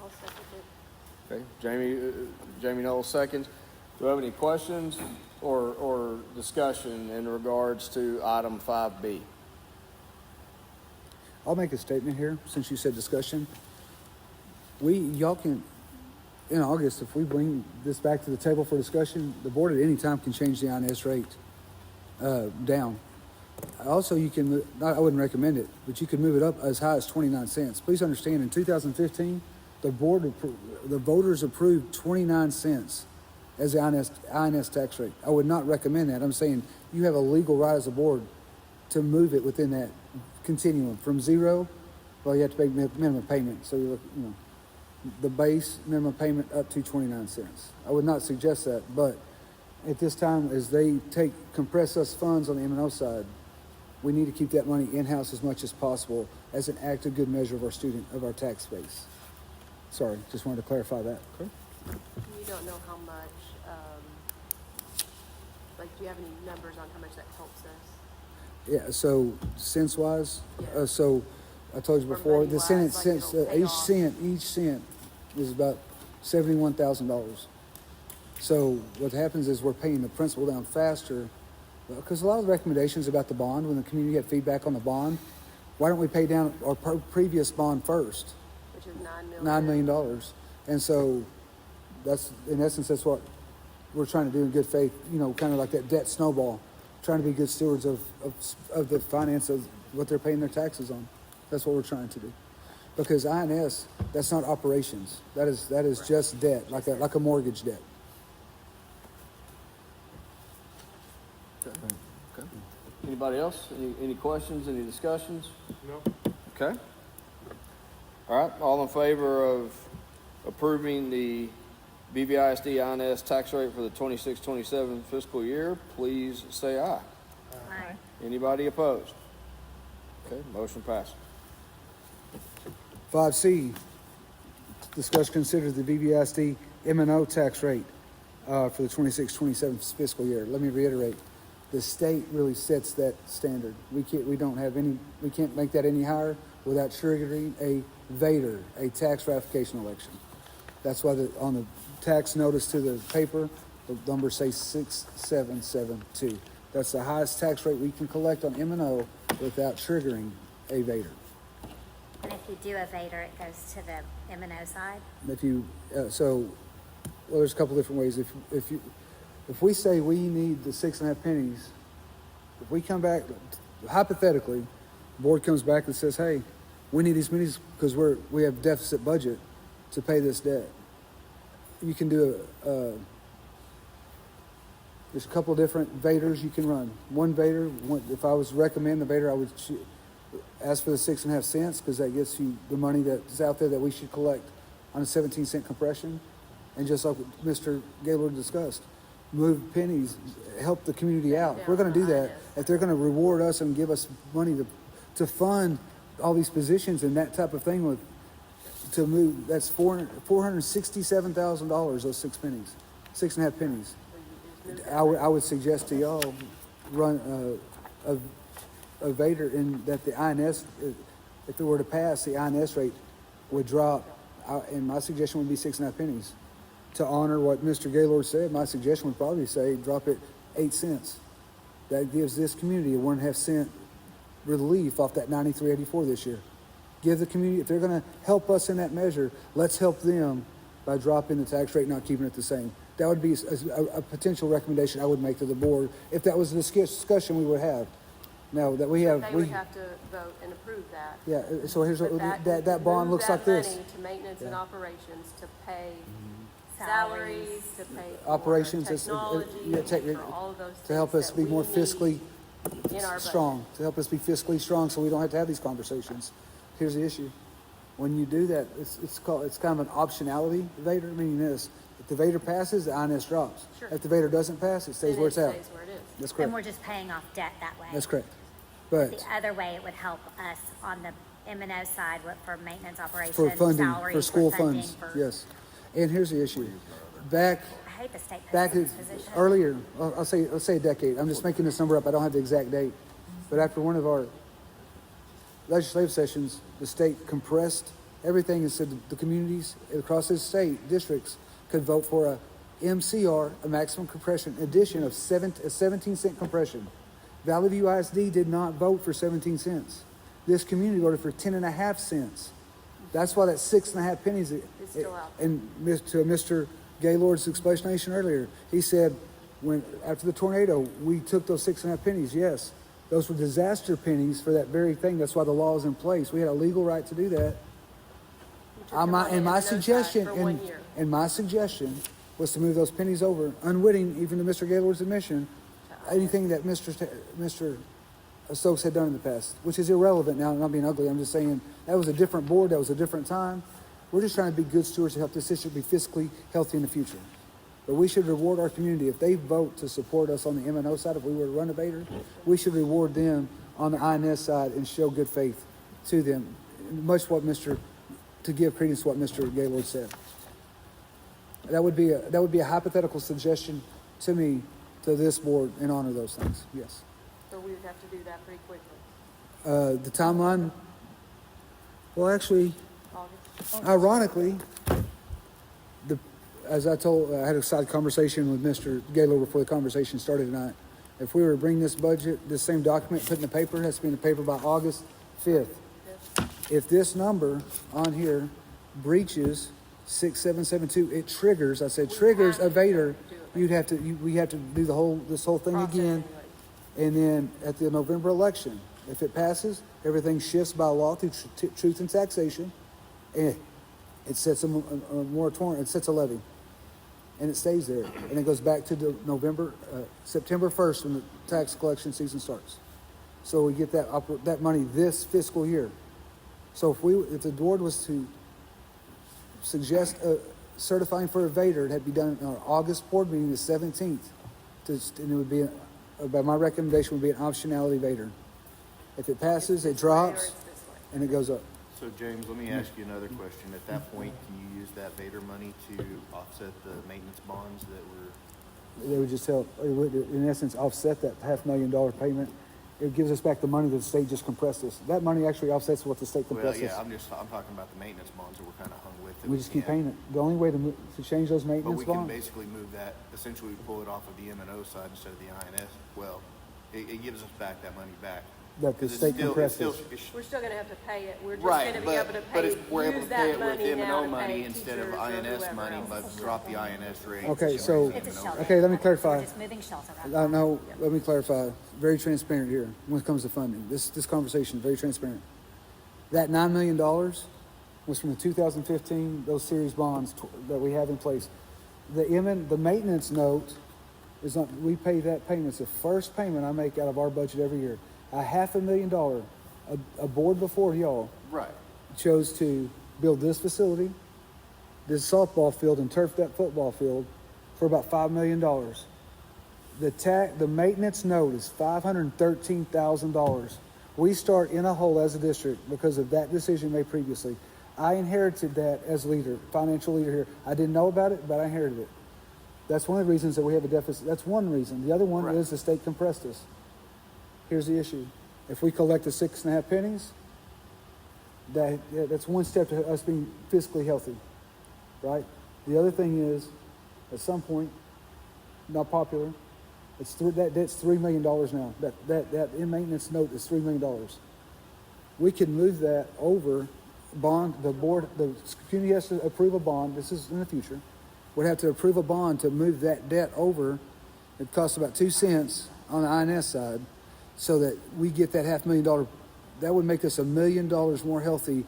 I'll second it. Okay, Jamie Knowles seconds. Do we have any questions or discussion in regards to item 5B? I'll make a statement here, since you said discussion. Y'all can, in August, if we bring this back to the table for discussion, the board at any time can change the INS rate down. Also, you can, I wouldn't recommend it, but you could move it up as high as 29 cents. Please understand, in 2015, the voters approved 29 cents as the INS tax rate. I would not recommend that. I'm saying you have a legal right as a board to move it within that continuum from 0. Well, you have to pay minimum payment. So you look, the base minimum payment up to 29 cents. I would not suggest that, but at this time, as they compress us funds on the M&O side, we need to keep that money in-house as much as possible as an act of good measure of our tax base. Sorry, just wanted to clarify that. Okay. You don't know how much, like, do you have any numbers on how much that helps us? Yeah, so cents-wise, Yeah. so I told you Or before, the money-wise, cents, like it'll pay each off. cent is about $71,000. So what happens is we're paying the principal down faster, because a lot of the recommendations about the bond, when the community had feedback on the bond, why don't we pay down our previous bond first? Which is $9 million. And so that's, in essence, that's what we're trying to do in good faith, you know, kind of like that debt snowball, trying to be good stewards of the finance of what they're paying their taxes on. That's what we're trying to do. Because INS, that's not operations. That is just debt, like a mortgage debt. Okay. Anybody else? Any questions, any discussions? No. Okay. All right, all in favor of approving the BVISD INS tax rate for the 26-27 fiscal year, please say aye. Aye. Anybody opposed? Okay, motion passes. 5C, discuss, consider the BVISD M&O tax rate for the 26-27 fiscal year. Let me reiterate, the state really sets that standard. We can't make that any higher without triggering a VADER, a tax ratification election. That's why on the tax notice to the paper, the numbers say 6772. That's the highest tax rate we can collect on M&O without triggering a VADER. And if you do a VADER, it goes to the M&O side? If you, well, there's a couple different ways. If we say we need the 6.5 pennies, if we come back, hypothetically, the board comes back and says, hey, we need these pennies because we have deficit budget to pay this debt. You can do there's a couple of different VADERs you can run. One VADER, if I was to recommend the VADER, I would ask for the 6.5 cents because that gets you the money that's out there that we should collect on a 17-cent compression. And just like Mr. Gaylord discussed, move pennies, help the community out. If we're going to do that, if they're going to reward us and give us money to fund all these positions and that type of thing to move, that's $467,000, those 6 pennies, 6.5 pennies. I would suggest to y'all run a VADER in that the INS, if it were to pass, the INS rate would drop, and my suggestion would be 6.5 pennies. To honor what Mr. Gaylord said, my suggestion would probably say drop it 8 cents. That gives this community a 1.5 cent relief off that 93.84 this year. Give the community, if they're going to help us in that measure, let's help them by dropping the tax rate, not keeping it the same. That would be a potential recommendation I would make to the board if that was the discussion we would have. Now that we have, They would have to vote and approve that. yeah. So here's But what that bond looks like this. Money to maintenance and Yeah. operations, to pay salaries, to pay for Operations, technology, to pay for all of those to help things us that be we more need fiscally in our strong, to help us be fiscally strong, so we don't have to have these conversations. Here's the issue: when you do that, it's kind of an optionality VADER, meaning this: if the VADER passes, the INS drops. Sure. If the VADER doesn't pass, it stays Then where it it's at. stays where it is. That's And correct. we're just paying off debt that way. That's correct. But The other way, it would help us on the M&O side for maintenance operations, for funding, salaries, for school funding, funds, for- yes. And here's the issue: back I hate the state back puts us in this position. earlier, let's say a decade. I'm just making this number up. I don't have the exact date. But after one of our legislative sessions, the state compressed everything and said the communities across this state, districts, could vote for a MCR, a maximum compression addition of a 17-cent compression. Valley View ISD did not vote for 17 cents. This community voted for 10.5 cents. That's why that 6.5 pennies. It's still out. And to Mr. Gaylord's explanation earlier, he said, after the tornado, we took those 6.5 pennies. Yes, those were disaster pennies for that very thing. That's why the law is in place. We had a legal right to do that. And my suggestion, and my suggestion was to move those pennies over, unwitting, even to Mr. Gaylord's admission, anything that Mr. Stokes had done in the past, which is irrelevant now. I'm not being ugly. I'm just saying that was a different board. That was a different time. We're just trying to be good stewards to help this district be fiscally healthy in the future. But we should reward our community. If they vote to support us on the M&O side, if we were to run a VADER, we should reward them on the INS side and show good faith to them, to give credence to what Mr. Gaylord said. That would be a hypothetical suggestion to me, to this board, and honor those things, yes. So we would have to do that pretty quickly. The timeline, well, actually, August? ironically, as I had a side conversation with Mr. Gaylord before the conversation started tonight. If we were to bring this budget, this same document, put in the paper, it has to be in the paper by August 5th. If this number on here breaches 6772, it triggers, triggers a Vader. We have to do this whole thing again. And then at the November election, if it passes, everything shifts by law through truth and taxation. And it sets a moratorium, it sets a levy. And it stays there. And it goes back to the September 1st when the tax collection season starts. So we get that money this fiscal year. So if the board was to suggest certifying for a Vader, it had to be done in our August board meeting, the 17th. And it would be, by my recommendation, would be an optionality Vader. If it passes, it drops, and it goes up. So James, let me ask you another question. At that point, can you use that Vader money to offset the maintenance bonds that were? They would just help, it would, in essence, offset that $500,000 payment. It gives us back the money that the state just compressed us. That money actually offsets what the state compressed us. I'm talking about the maintenance bonds that we're kind of hung with. We just keep paying it. The only way to change those maintenance bonds. But we can basically move that, essentially we pull it off of the M&O side instead of the INS. Well, it gives us back that money back. That the state compressed us. We're still gonna have to pay it. We're just Right, gonna be able to but pay, if we're able to use pay that it with money now M&O to money pay instead of teachers or INS whoever money, else. but drop the INS rate. Okay, so, It's a shelter. okay, let me We're clarify. just moving shelter around. No, let me clarify. Very transparent here when it comes to funding. This conversation is very transparent. That $9 million was from the 2015, those series bonds that we have in place. The maintenance note is not, we pay that payment. It's the first payment I make out of our budget every year. $500,000, a board before y'all Right. chose to build this facility, this softball field, and turf that football field for about $5 million. The maintenance note is $513,000. We start in a hole as a district because of that decision made previously. I inherited that as leader, financial leader here. I didn't know about it, but I inherited it. That's one of the reasons that we have a deficit. That's one reason. The other one is the state compressed us. Here's the issue. If we collect the 6.5 pennies, that's one step to us being fiscally healthy, right? The other thing is, at some point, not popular, that debt's $3 million now. That in maintenance note is $3 million. We can move that over bond. The community has to approve a bond. This is in the future. Would have to approve a bond to move that debt over. It costs about 2 cents on the INS side, so that we get that $500,000. That would make us $1 million more healthy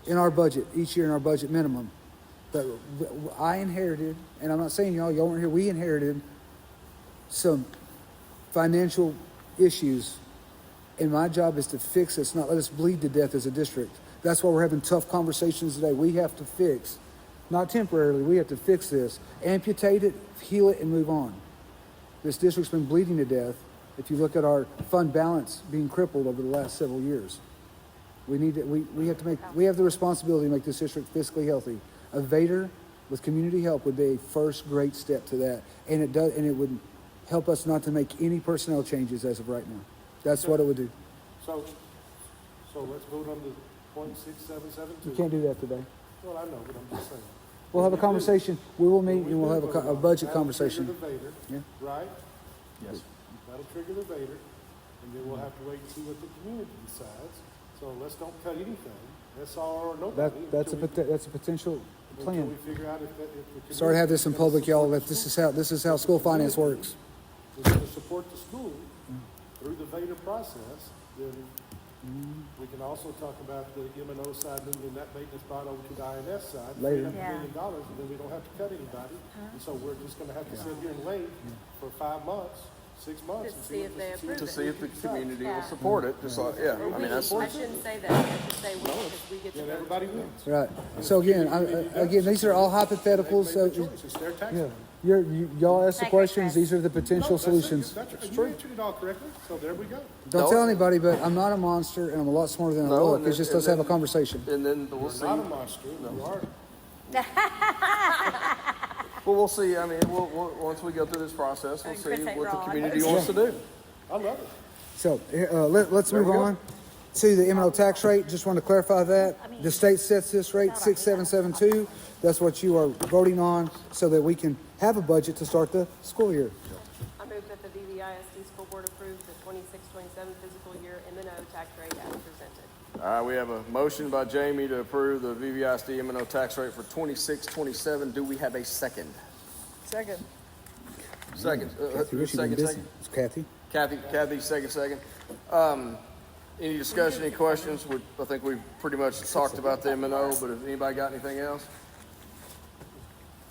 in our budget each year in our budget minimum. But I inherited, and I'm not saying y'all weren't here. We inherited some financial issues, and my job is to fix this, not let us bleed to death as a district. That's why we're having tough conversations today. We have to fix, not temporarily. We have to fix this, amputate it, heal it, and move on. This district's been bleeding to death. If you look at our fund balance being crippled over the last several years, we have the responsibility to make this district fiscally healthy. A Vader with community help would be a first great step to that, and it would help us not to make any personnel changes as of right now. That's what it would do. So let's vote on the .6772. You can't do that today. Well, I know, but I'm just saying. We'll have a conversation. We will meet and we'll have a budget conversation. That'll trigger the Vader, Yeah. right? Yes. That'll trigger the Vader, and then we'll have to wait and see what the community decides. So let's don't cut anything. That's all or nobody. That's a potential Until plan. we figure out if the community. Sorry to have this in public, y'all. That this is how school finance works. We're going to support the school through the Vader process, then we can also talk about the M&O side, moving that maintenance bond over to the INS side. Later. $300 million, and then we don't have to cut anybody. And so we're just gonna have to sit here and wait for 5 months, 6 months. To see if they approve To it. see if the community will support it, just like, yeah, I mean, that's. I shouldn't say that. I should say we, because we get to Then vote. everybody wins. Right. So again, these are all hypotheticals. They So make the choice. It's their tax yeah. money. Y'all ask the Take questions. requests. These are the potential solutions. You answered it all correctly, so there we go. Don't No. tell anybody, but I'm not a monster, and I'm a lot smarter than I No, look. and It's just then- let's have a and then- conversation. And then we'll see. Not a monster, you are. Well, we'll see. I mean, once we go through this process, we'll And see Chris ain't what the wrong. community wants to do. I love it. So let's There move we go. on to the M&O tax rate. Just want to clarify that. The state sets this rate 6,772. That's what you are voting on so that we can have a budget to start the school year. I move that the VVISD School Board approve the 26-27 fiscal year M&O tax rate as presented. All right, we have a motion by Jamie to approve the VVISD M&O tax rate for 26-27. Do we have a second? Second. Second. Kathy, what you been Second, busy? second. It's Kathy. Kathy, second. Any discussion, any questions? I think we've pretty much talked about the M&O, but has anybody got anything else?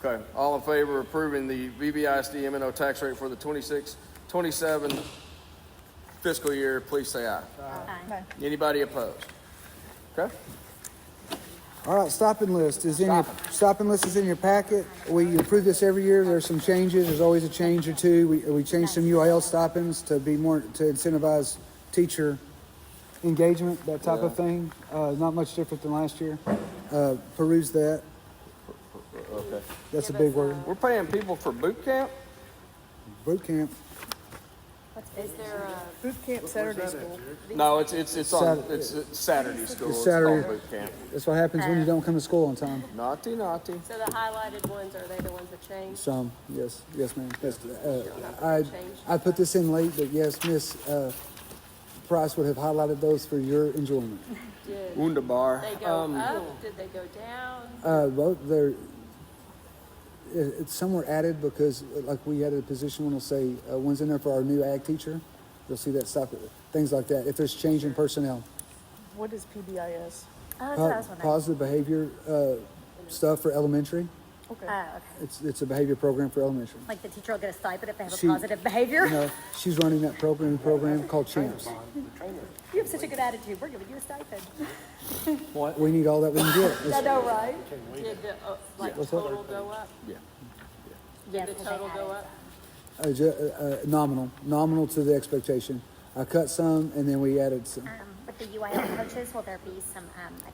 Okay, all in favor of approving the VBISD M&O tax rate for the 26-27 fiscal year, please say aye. Aye. Anybody opposed? Okay, All right, stopping list is in your packet. We approve this every year. There's some changes. There's always a change or two. We changed some UIL stipends to be more to incentivize teacher engagement, that type of thing. Not much different than last year. Peruse that. okay. That's a big word. We're paying people for boot camp? Boot camp. Is there a Boot camp Saturday school. No, it's Saturday school. It's It's Saturday. called boot camp. That's what happens when you don't come to school on time. Naughty. so the highlighted ones, are they the ones that changed? Some, yes, ma'am. Yes, I put this in late, but yes, Miss Price would have highlighted those for your enjoyment. Did Wunderbar. they go up? Did they go down? Both it's somewhere added because like we added a position when it'll say one's in there for our new ag teacher. You'll see that stuff, things like that. If there's change in personnel, What is PBIS? Oh, that's what I was wondering. positive behavior stuff for elementary. Okay. Okay. It's a behavior program for elementary. Like the teacher will get a stipend if they have She- a positive behavior. You know, she's running that program called Champs. You have such a good attitude. We're giving you a stipend. We need all that we can get. I know, right? Did the What's that? total go up? Yeah. Yes, Did the well, they total added. go up? Nominal to the expectation. I cut some and then we added some With the UIL coaches, will there be some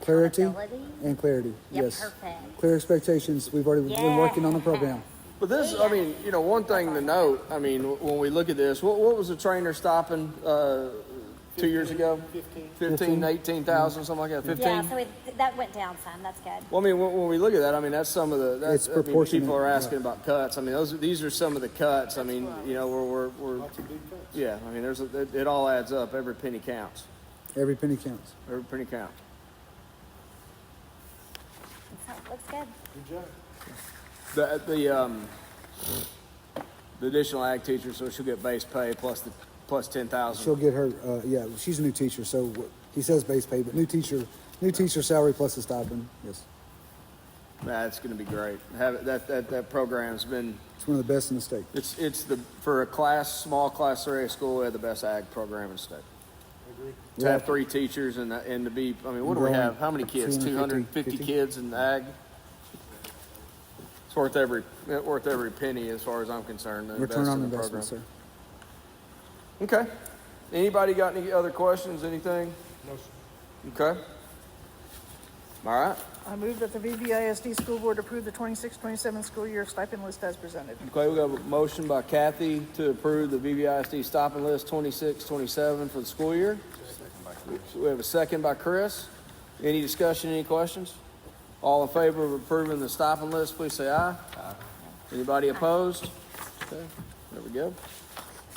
clarity accountability? and clarity. Yep, Yes. perfect. Clear expectations. We've already been working on the program. But this, I mean, one thing to note, I mean, when we look at this, what was the trainer stopping 2 years ago? 15, 18,000, something like that, 15? Yeah, so that went down some. That's good. Well, I mean, when we look at that, I mean, that's some of the, It's I mean, proportionate, people are asking yeah. about cuts. I mean, these are some of the cuts. I mean, we're Lots of big cuts. yeah, I mean, it all adds up. Every penny counts. Every penny counts. Every penny counts. Looks good. Good job. The additional ag teacher, so she'll get base pay plus 10,000. She'll get her, she's a new teacher, so he says base pay, but new teacher salary plus a stipend, yes. That's going to be great. That program's been, It's one of the best in the state. for a small class 3A school, we have the best ag program in the state. Agree. To have 3 teachers and to be, I mean, what do we have? How many kids? 250 kids in ag? It's worth every penny as far as I'm concerned. Return on in the investment, sir. program. Okay. Anybody got any other questions, anything? No, sir. Okay. All right. I move that the VVISD School Board approve the 26-27 school year stipend list as presented. Okay, we got a motion by Kathy to approve the VVISD stopping list 26-27 for the school year. We have a second by Chris. Any discussion, any questions? All in favor of approving the stipend list, please say aye. Aye. Anybody opposed? Okay, there we go.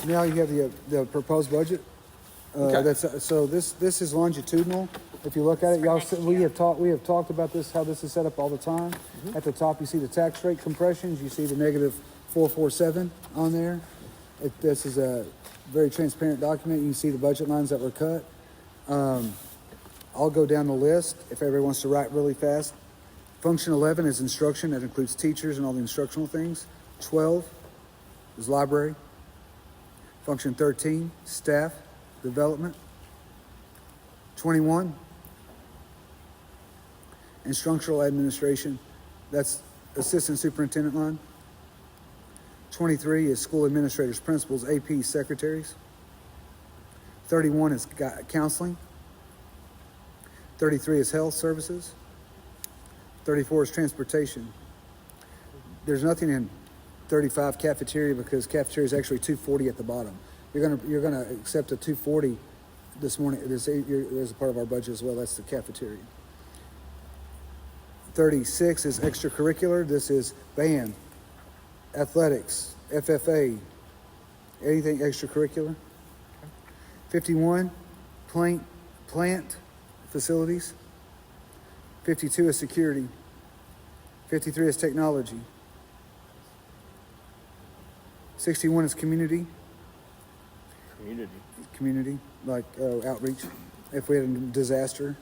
Now you have the proposed budget. Okay. So this is longitudinal. If you look at it, y'all, we have talked about this, how this is set up all the time. At the top, you see the tax rate compressions. You see the negative 447 on there. This is a very transparent document. You can see the budget lines that were cut. I'll go down the list if everybody wants to write really fast. Function 11 is instruction. That includes teachers and all the instructional things. 12 is library. Function 13, staff development. 21, instructional administration. That's assistant superintendent line. 23 is school administrators, principals, AP, secretaries. 31 is counseling. 33 is health services. 34 is transportation. There's nothing in 35 cafeteria because cafeteria is actually 240 at the bottom. You're gonna accept a 240 this morning. There's a part of our budget as well. That's the cafeteria. 36 is extracurricular. This is band, athletics, FFA, anything extracurricular. 51, plant facilities. 52 is security. 53 is technology. 61 is community, like outreach, if we had a disaster.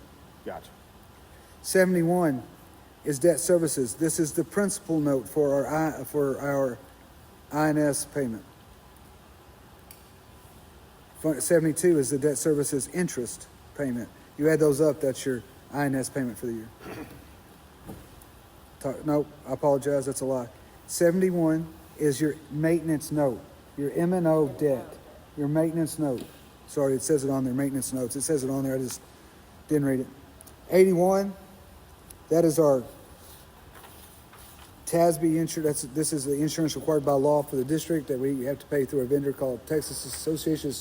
Gotcha. 71 is debt services. This is the principal note for our INS payment. 72 is the debt services interest payment. You add those up, that's your INS payment for the year. Nope, I apologize, that's a lie. 71 is your maintenance note, your M&O debt, your maintenance note. Sorry, it says it on there, maintenance notes. It says it on there, I just didn't read it. 81, that is our TASB insurance. This is the insurance required by law for the district that we have to pay through a vendor called Texas Association of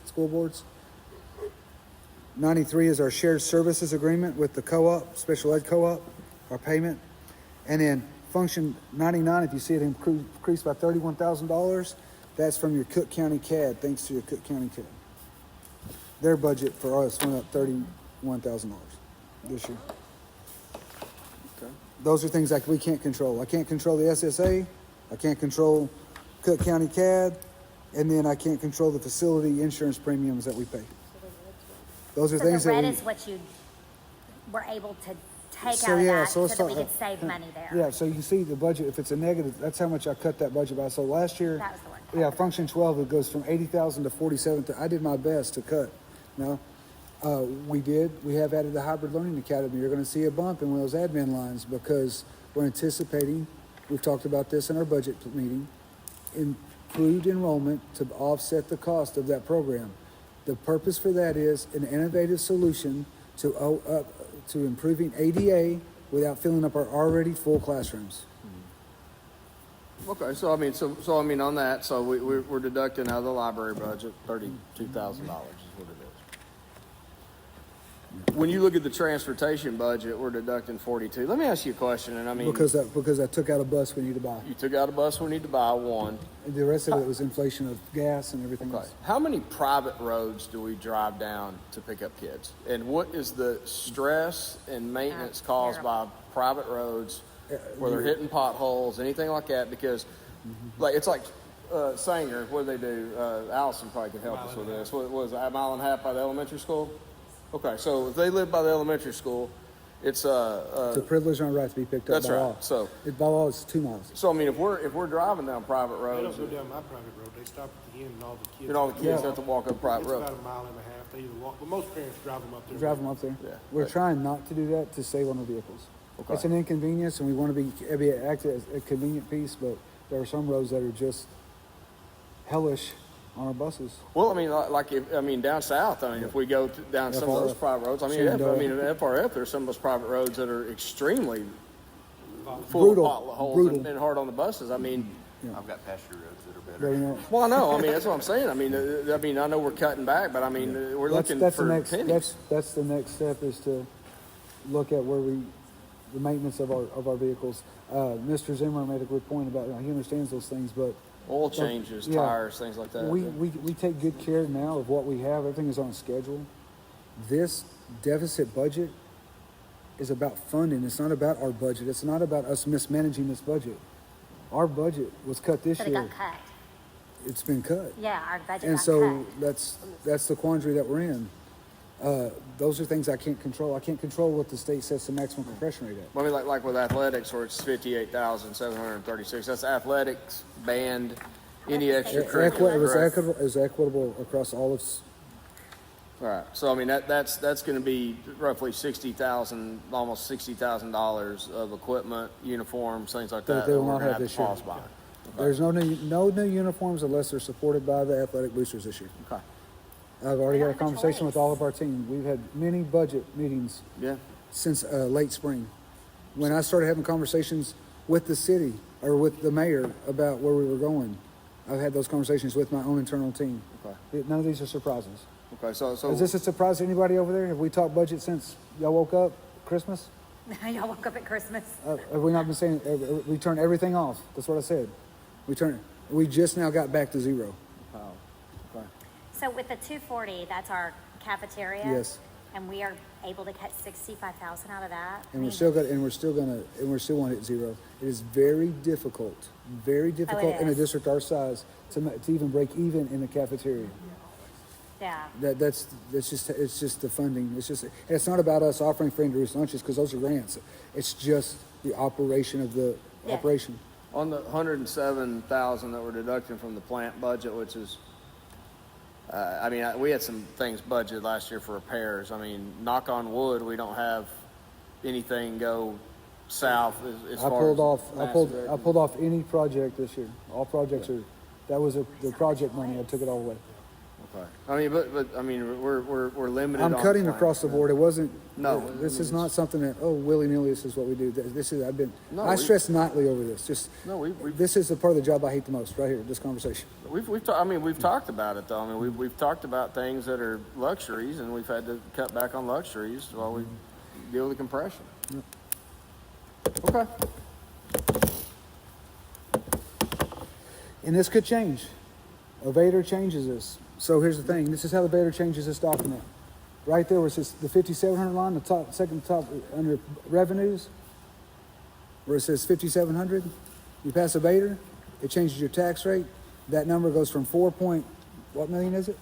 School Boards. 93 is our shared services agreement with the co-op, special ed co-op, our payment. And then function 99, if you see it increased by $31,000, that's from your Cook County CAD, thanks to your Cook County CAD. Their budget for us went up $31,000 this year. Okay. Those are things like we can't control. I can't control the SSA, I can't control Cook County CAD, and then I can't control the facility insurance premiums that we pay. Those are things the red that is what you were able to take So, out of yeah, that so so, it's that we not- could save money there. Yeah, so you can see the budget, if it's a negative, that's how much I cut that budget by. So last year, That was the one. yeah, function 12, it goes from 80,000 to 47. I did my best to cut. No, we have added the hybrid learning academy. You're going to see a bump in those admin lines because we're anticipating, we've talked about this in our budget meeting, improved enrollment to offset the cost of that program. The purpose for that is an innovative solution to improving ADA without filling up our already full classrooms. Okay, so I mean, on that, so we're deducting out of the library budget $32,000 is what it is. When you look at the transportation budget, we're deducting 42. Let me ask you a question, and I mean, Because I took out a bus we need to buy. you took out a bus we need to buy one. The rest of it was inflation of gas and everything Okay. else. How many private roads do we drive down to pick up kids? And what is the stress and maintenance caused by private roads where they're hitting potholes, anything like that? Because like it's like Sanger, what do they do? Allison probably can help us with this. What was it, a mile and a half by the elementary school? Okay, so if they live by the elementary school, it's It's a privilege and a right to be picked up that's by law. right. So By law, it's 2 miles. I mean, if we're driving down private They roads, don't go down my private road, they stop at the end and all the kids. and all the kids have to walk up private It's road. about a mile and a half, they either walk, but most parents drive them up there. Drive them up there. Yeah. We're trying not to do that to save on the vehicles. Okay. It's an inconvenience, and we want to be act as a convenient piece, but there are some roads that are just hellish on our buses. Well, I mean, down south. I mean, if we go down some of those FRF. private roads, I mean, Shenandoah. at FRF, there's some of those private roads that are extremely full Brutal. of potholes Brutal. and hard on the buses. I mean, I've got pasture roads that are better. Very nice. well, I know. I mean, that's what I'm saying. I mean, I know we're cutting back, but I mean, we're looking That's for the next. pennies. That's the next step is to look at the maintenance of our vehicles. Mr. Zimmer made a good point about he understands those things, but Oil changes, yeah. tires, things like that. we take good care now of what we have. Everything is on schedule. This deficit budget is about funding. It's not about our budget. It's not about us mismanaging this budget. Our budget was cut this But it year. got cut. It's been cut. Yeah, our budget And got so cut. that's the quandary that we're in. Those are things I can't control. I can't control what the state sets the maximum compression rate at. I mean, like with athletics, where it's 58,736. That's athletics, band, any extracurricular. It was correct? equitable across all of. All right. So I mean, that's going to be roughly $60,000, almost $60,000 of equipment, uniforms, things like that. They will we're not gonna have to this year. pause by. There's no new uniforms unless they're supported by the athletic boosters this year. Okay. I've already They had a don't have a conversation with all choice. of our team. We've had many budget meetings Yeah. since late spring. When I started having conversations with the city or with the mayor about where we were going, I've had those conversations with my own internal team. Okay. None of these are surprises. Okay. So Is this a surprise to anybody over there? Have we talked budget since y'all woke up Christmas? Y'all woke up at Christmas. Have we not been saying we turned everything off? That's what I said. We just now got back to zero. Wow. Okay. So with the 240, that's our cafeteria. Yes. And we are able to cut 65,000 out of that. And we're still want it zero. It is very difficult in a is. district our size to even break even in the cafeteria. Yeah. It's just the funding. It's not about us offering free and reduced lunches because those are grants. It's just the operation of the Yeah. operation. On the 107,000 that we're deducting from the plant budget, which is, we had some things budgeted last year for repairs. I mean, knock on wood, we don't have anything go south as I far pulled as off. massive I pulled off any project this year. All projects are. That was the project money. I took it all away. Okay. I mean, but we're limited. I'm on cutting plant. across the board. It wasn't. No, This is not something that willy nilly. This is what we do. This is. No, I stress nightly over this. Just. No, This is the part of the job I hate the most. Right here. This conversation. We've talked about it though. I mean, we've talked about things that are luxuries, and we've had to cut back on luxuries while we deal with the compression. Okay. And this could change. A Vader changes this. So here's the thing. This is how the Vader changes this document. Right there where it says the 5,700 line, the second top under revenues, where it says 5,700, you pass a Vader, it changes your tax rate. That number goes from what million is it?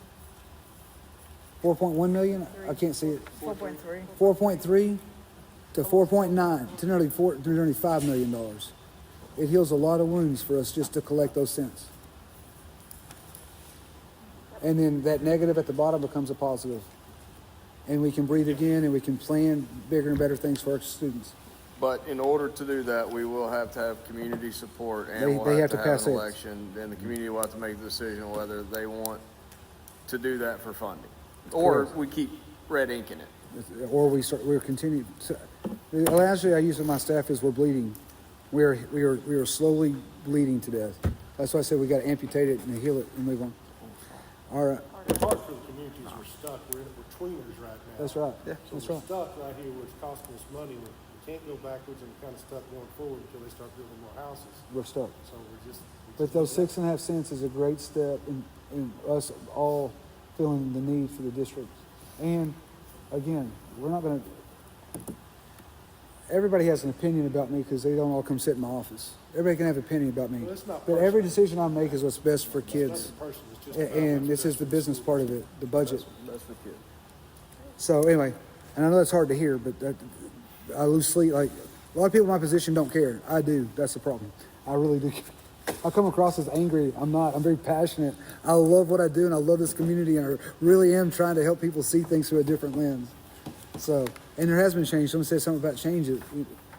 4.1 million? I can't see it. 4.3. 4.3 to 4.9 to nearly $5 million. It heals a lot of wounds for us just to collect those cents. And then that negative at the bottom becomes a positive. And we can breathe again and we can plan bigger and better things for our students. But in order to do that, we will have to have community support, and They we'll have to pass have an it. election, and the community will have to make the decision whether they want to do that for funding, or Correct. we keep red inking it. Or we're continuing. The analogy I use with my staff is we're bleeding. We are slowly bleeding to death. That's why I said we got to amputate it and heal it and move on. All right. It's hard for the communities we're stuck. We're tweeners right now. That's right. So That's we're right. stuck right here where it's costing us money. We can't go backwards and we're kind of stuck going forward until they start building more houses. We're stuck. So we're just. But those 6.5 cents is a great step in us all feeling the need for the district. And again, we're not going to. Everybody has an opinion about me because they don't all come sit in my office. Everybody can have an opinion about me. Well, it's not But every personal. decision I make is what's best for kids. Nothing personal. It's just about And what's this is best the for business school. part of it, the budget. That's the kid. So anyway, and I know that's hard to hear, but I lose sleep. Like a lot of people in my position don't care. I do. That's the problem. I really do. I come across as angry. I'm not. I'm very passionate. I love what I do, and I love this community, and I really am trying to help people see things through a different lens. So, and there has been change. Someone said something about change.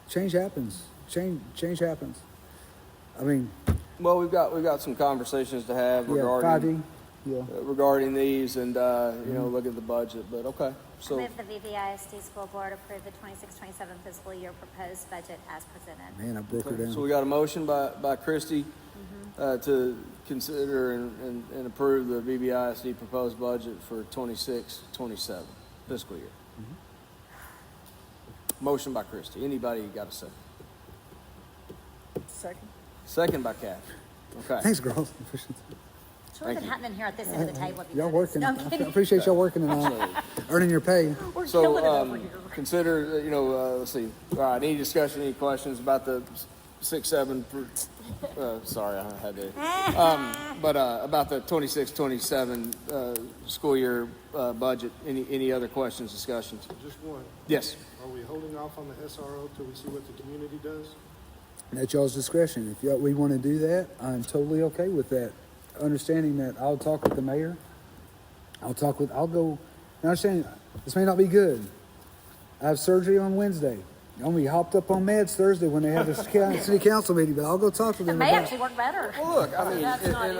Change happens. Change happens. I mean, Well, we've got some conversations to have yeah, regarding 5D. Yeah. regarding these, and look at the budget. But okay, so Move the VVISD School Board approve the 26-27 fiscal year proposed budget as presented. Man, I broke her down. So we got a motion by Christie to consider and approve the VBISD proposed budget for 26-27 fiscal year. Motion by Christie. Anybody got a second? Second. Second by Kathy. Okay. Thanks, girls. It's Thank really been you. happening here at this end of the table. if you Y'all noticed. working. No, I'm I kidding. appreciate y'all working tonight, earning your pay. We're killing it over So here. consider, let's see. All right, any discussion, any questions about the 6-7? Sorry, I had to. But about the 26-27 school year budget. Any other questions, discussions? Just one. Yes. Are we holding off on the SRO till we see what the community does? At y'all's discretion. If we want to do that, I'm totally okay with that. Understanding that I'll talk with the mayor. I'll go. Now understand, this may not be good. I have surgery on Wednesday. I'm gonna be hopped up on meds Thursday when they have this city council meeting, but I'll go talk to It them may about. actually work better. Well, look, I mean,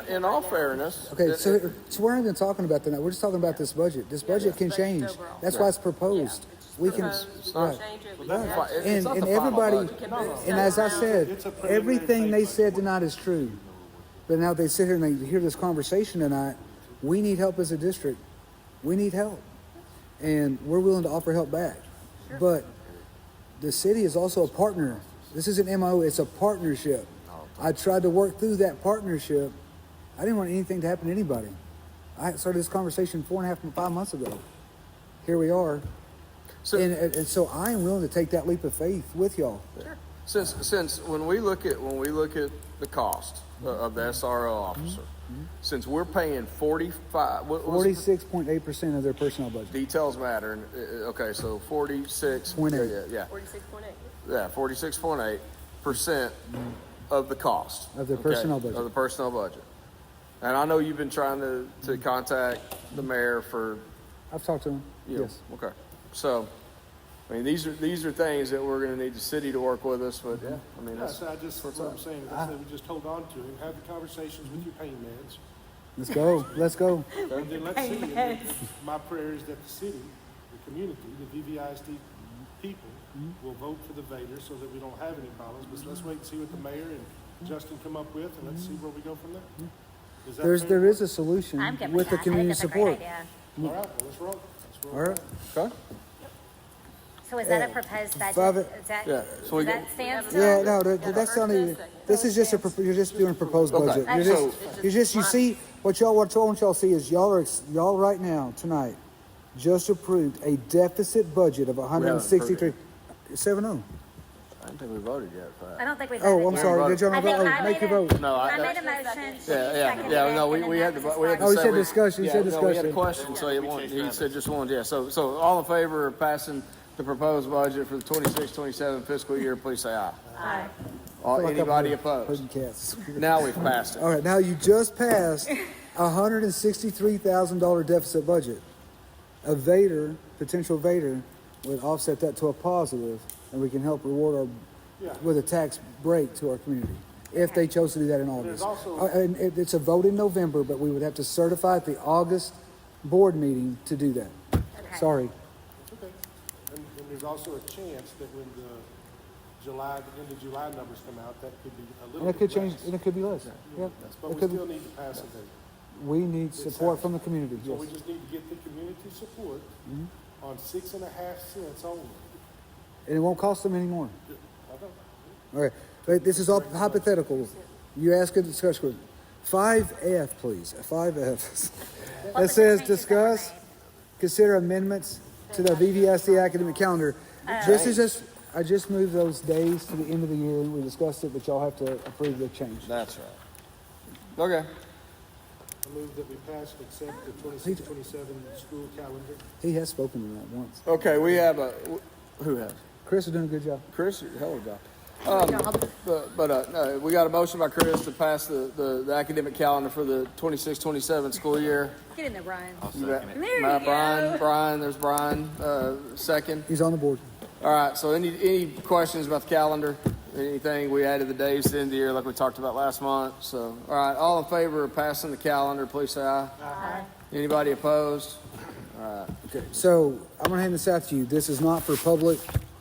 in all fairness. Okay, so we're not even talking about that. We're just talking about this budget. This budget can change. That's why it's proposed. We can, right. It's not And the final everybody, budget. and as I said, everything they said tonight is true. But now they sit here and they hear this conversation tonight. We need help as a district. We need help. And we're willing to offer help back. But the city is also a partner. This isn't MO, it's a partnership. I tried to work through that partnership. I didn't want anything to happen to anybody. I started this conversation 5 months ago. Here we are. So, and so I am willing to take that leap of faith with y'all. Since when we look at the cost of the SRO officer, since we're paying 46.8% of their personnel budget. Details matter. Okay, so 46.8. Yeah. 46.8. Yeah, 46.8% of the cost Of their personnel budget. Of the personnel budget. And I know you've been trying to contact the mayor for. I've talked to him. You know, Yes. Okay. So, I mean, these are things that we're going to need the city to work with us. But yeah, I mean, that's what I'm saying. I said we just hold on to him, have the conversations with your pain meds. Let's go. Let's go. And then let's see. And then my prayer is that the city, the community, the VVISD people will vote for the Vader so that we don't have any problems. But let's wait and see what the mayor and Justin come up with, and let's see where we go from there. Is that fair? There is a solution I'm good with the that. community I think that's a great support. idea. All right, well, let's roll. All right. Okay. So is that a proposed budget? Five- Is that, Yeah, so we does get- that stand still? Yeah, no, that's not even. This is just you're just doing a proposed Okay. budget. You see what I want y'all to see is y'all right now tonight just approved a deficit budget of 163. 7-0. I don't think we voted yet for that. I don't think we voted Oh, I'm yet. sorry. Did y'all I not think vote? I Oh, make made your a- vote. No, I made a motion. She seconded Yeah. it, No, and we then had that to. was We had to Oh, you say said we- discussion. You said No, we had a discussion. question. So he said just one. Yeah. So all in favor of passing the proposed budget for the 26-27 fiscal year, please say aye. Aye. Anybody opposed? Herding cats. Now we've passed it. All right, now you just passed a $163,000 deficit budget. A potential Vader, would offset that to a positive, and we can help reward with a tax break to our community if they chose to do that in August. And it's a vote in November, but we would have to certify at the August board meeting to do that. Sorry. Okay. And there's also a chance that when the July numbers come out, that could be a little And it could bit change, less. and it could be less. Yeah. But It we could- still need to pass it. We need support from the community, So we yes. just need to get the community support on 6.5 cents only. And it won't cost them any more. I don't. Okay, but this is all hypothetical. You ask a discussion. 5F, please. 5F. That says discuss, consider amendments to the VVSD academic calendar. This is just, I just moved those days to the end of the year. We discussed it, but y'all have to approve the change. That's right. Okay. I move that we pass and accept the 26-27 school calendar. He has spoken to that once. Okay. We have who has? Chris is doing a good job. Chris, hell of a job. No, we got a motion by Chris to pass the academic calendar for the 26-27 school year. Get in there, Brian. There There you go. Brian, there's Brian, second. He's on the board. All right, so any questions about the calendar? Anything? We added the days to the end of the year like we talked about last month. So, all right, all in favor of passing the calendar, please say aye. Aye. Anybody opposed? All right. Okay, so I'm gonna hand this out to you. This is not for public.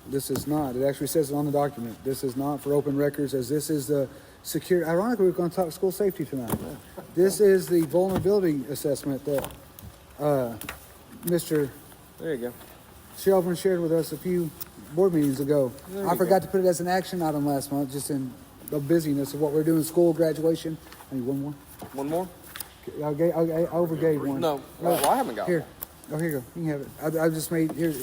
This is not. It actually says it on the document. This is not for open records, as this is the security. Ironically, we're going to talk school safety tonight. This is the vulnerability assessment that Mr. There you go. Shelburne shared with us a few board meetings ago. I forgot to put it as an action item last month, just in the busyness of what we're doing, school graduation. I need one more. One more? I overgave one. No, well, I haven't got Here. Oh, here you go. You can have it. I just made, here,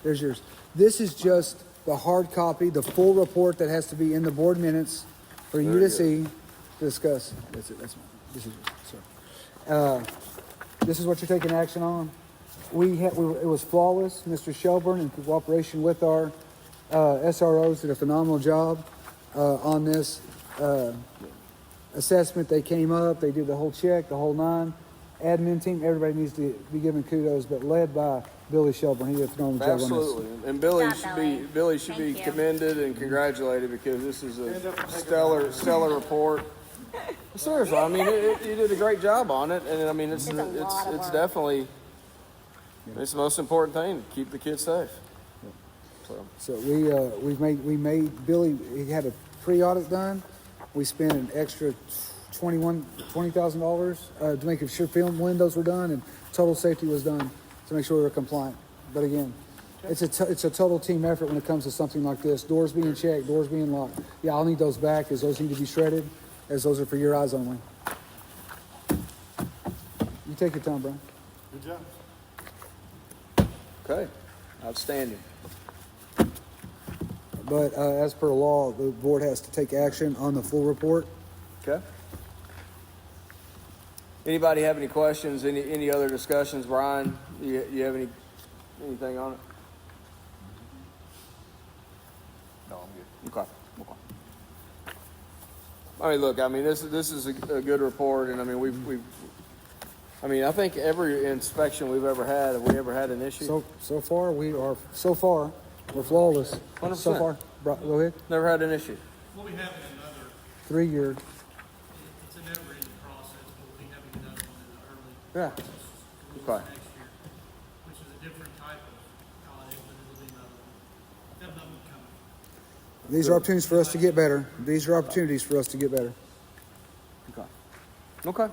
there's yours. This is just the hard copy, the full report that has to be in the board minutes for you to see, to discuss. That's it. This is yours. So, this is what you're taking action on. It was flawless. Mr. Shelburne, in cooperation with our SROs, did a phenomenal job on this assessment. They came up, they did the whole check, the whole nine. admin team, everybody needs to be given kudos, but led by Billy Shelburne. He did a phenomenal job on this. Absolutely, and Billy Good should job, be Billy. should Thank be you. commended and congratulated because this is a stellar report. Seriously, I mean, you did a great job on it, and I mean, it's It's a lot of work. definitely it's the most important thing to keep the kids safe. So we made Billy. He had a pre-audit done. We spent an extra $20,000 to make sure film windows were done and total safety was done to make sure we were compliant. But again, it's a total team effort when it comes to something like this. Doors being checked, doors being locked. Yeah, I'll need those back as those need to be shredded, as those are for your eyes only. You take your time, Brian. Good job. Okay, outstanding. But as per law, the board has to take action on the full report. Okay. Anybody have any questions? Any other discussions? Brian, you have anything on it? No, I'm good. Okay. I mean, look. I mean, this is a good report, and I mean, I mean, I think every inspection we've ever had, have we ever had an issue? So far we're flawless. 100%. So far, go ahead. Never had an issue. We'll be having another, 3 year. it's a never-ending process, but we'll be having another one in the early Yeah. Okay. next year, which is a different type of audit, but it'll be another one. They'll know what's coming. These are opportunities for us to get better. These are opportunities for us to get better. Okay. Okay.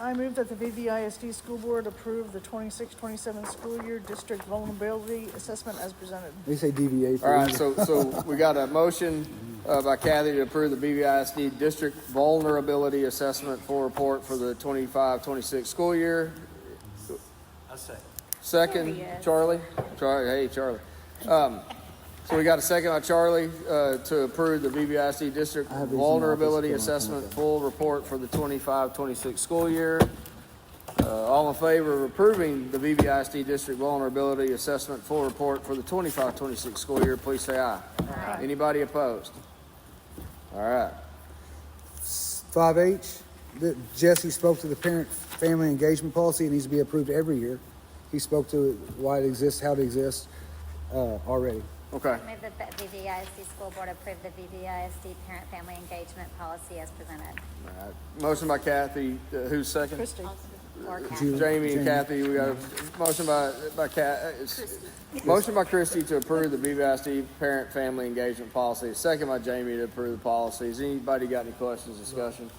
I move that the VVISD School Board approve the 26-27 school year district vulnerability assessment as presented. They say DVA. All right. So we got a motion by Kathy to approve the BVISD district vulnerability assessment full report for the 25-26 school year. I say. Second, There he is. Charlie. Hey, Charlie. So we got a second by Charlie to approve the BVISD district have these in vulnerability the office. assessment full report for the 25-26 school year. All in favor of approving the BVISD district vulnerability assessment full report for the 25-26 school year, please say aye. Aye. Anybody opposed? All right. 5H, Jesse spoke to the parent-family engagement policy. It needs to be approved every year. He spoke to why it exists, how it exists already. Okay. I move that the VVISD School Board approve the VVISD Parent-Family Engagement Policy as presented. All right. Motion by Kathy. Who's second? Christie. Or Kathy. Jamie and Kathy. We got a motion by motion by Christie to approve the BVISD parent-family engagement policy. Second by Jamie to approve the policies. Anybody got any questions, discussion?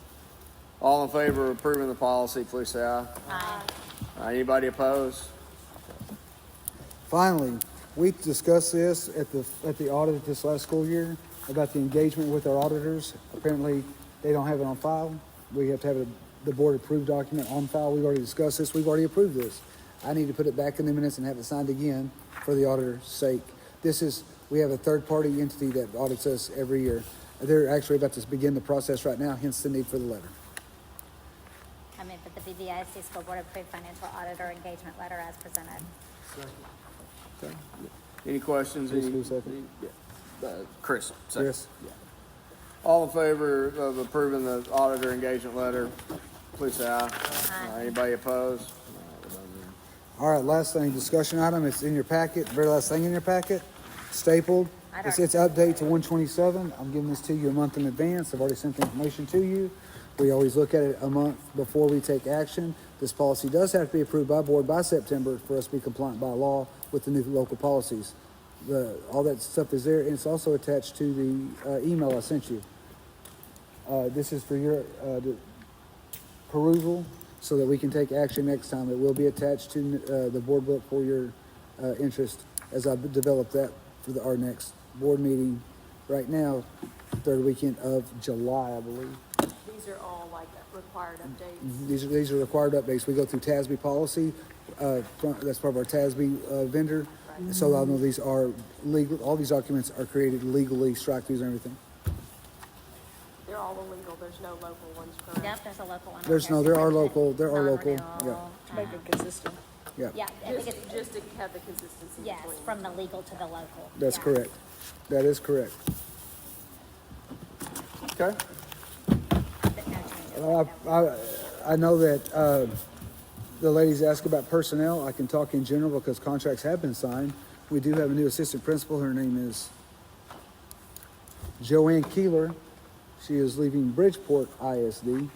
All in favor of approving the policy, please say aye. Aye. Anybody opposed? Finally, we discussed this at the audit this last school year about the engagement with our auditors. Apparently, they don't have it on file. We have to have the board approved document on file. We've already discussed this. We've already approved this. I need to put it back in the minutes and have it signed again for the auditor's sake. We have a third-party entity that audits us every year. They're actually about to begin the process right now, hence the need for the letter. I move that the VVISD School Board approve financial auditor engagement letter as presented. Okay. Any questions? Who's second? Chris. Second. Chris? Yeah. All in favor of approving the auditor engagement letter, please say aye. Aye. Anybody opposed? All right, last thing, discussion item. It's in your packet. Very last thing in your packet, stapled. It's update to 127. I'm giving this to you a month in advance. I've already sent the information to you. We always look at it a month before we take action. This policy does have to be approved by board by September for us to be compliant by law with the new local policies. All that stuff is there, and it's also attached to the email I sent you. This is for your perusal so that we can take action next time. It will be attached to the board book for your interest as I develop that for our next board meeting right now, third weekend of July, I believe. These are all like required updates. These are required updates. We go through TASB policy. That's part of our TASB vendor. Right. So I know these are legal. All these documents are created legally, strike-throughs and everything. They're all illegal. There's no local ones, correct? Yep, there's a local one. There are local. There are local. Non-renewal, Yeah. Make it consistent. Yeah. Yeah, I think it's, Just to have the consistency yes, between. from the legal to the local. That's Yeah. correct. That is correct. Okay. But no changes. I know that the ladies asked about personnel. I can talk in general because contracts have been signed. We do have a new assistant principal. Her name is Joanne Keeler. She is leaving Bridgeport ISD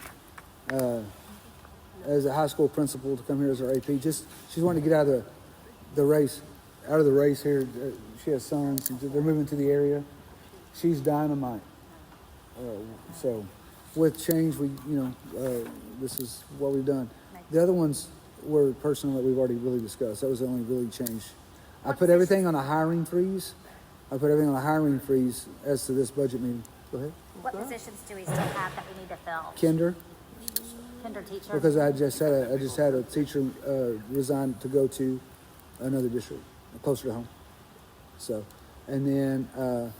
as a high school principal to come here as our AP. She's wanting to get out of the race here. She has sons. They're moving to the area. She's dynamite. So with change, this is what we've done. The other ones were personal that we've already really discussed. That was the only really change. I put everything on a hiring freeze. As to this budget meeting. Go ahead. What positions do we still have that we need to fill? Kinder, Teacher? because I just had a teacher resign to go to another district closer to home. So, and then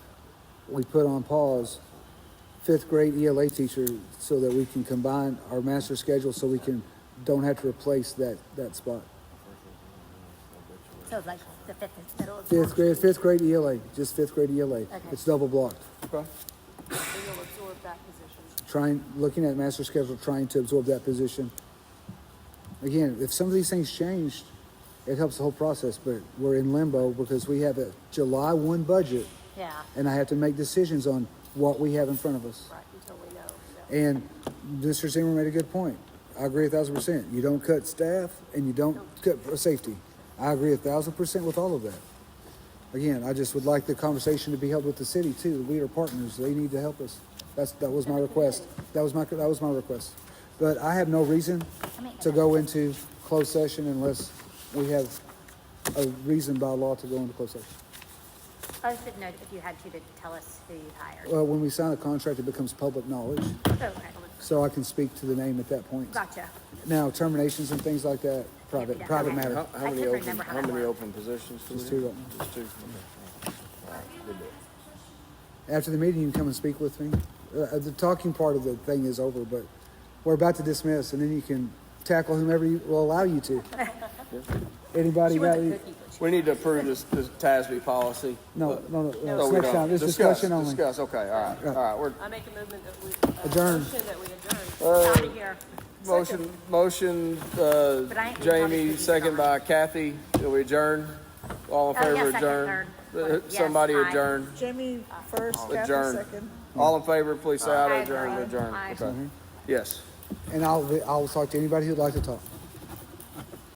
we put on pause 5th grade ELA teacher so that we can combine our master schedule so we don't have to replace that spot. So it's like the middle of 5th grade ELA, just 5th grade ELA. Okay. It's double blocked. Okay. And you'll absorb that position. Looking at master schedule, trying to absorb that position. Again, if some of these things changed, it helps the whole process, but we're in limbo because we have a July 1 budget. Yeah. And I have to make decisions on what we have in front of us. Right, until we know. Yeah. And Mr. Zimmer made a good point. I agree 1,000%. You don't cut staff and you don't cut safety. I agree 1,000% with all of that. Again, I just would like the conversation to be held with the city too. We are partners. They need to help us. That was my request. That was my request. But I have no reason to go into closed session unless we have a reason by law to go into closed session. I just didn't know if you had to tell us who you hired. Well, when we sign a contract, it becomes public knowledge. Okay. So I can speak to the name at that point. Gotcha. Now, terminations and things like that, private matter. How many open positions? Just 2 right now. Just 2. Okay. All right. Good deal. After the meeting, you can come and speak with me. The talking part of the thing is over, but we're about to dismiss, and then you can tackle whomever will allow you to. Anybody got any? We need to approve this TASB policy. No. we It's don't. next time. It's discussion only. Discuss. Okay. All right. We're I make a movement that we, Adjourn. motion that we adjourn. Out of here. motion. I ain't Jamie, second by Kathy. Will we adjourn? All in Oh, favor? yeah, second, Adjourn. third. Yes, Somebody aye. adjourn. Jamie first, Kathy Adjourn. second. All in favor, please say aye to Aye. adjourn. Adjourn. Aye. Okay. Yes. And I'll talk to anybody who'd like to talk.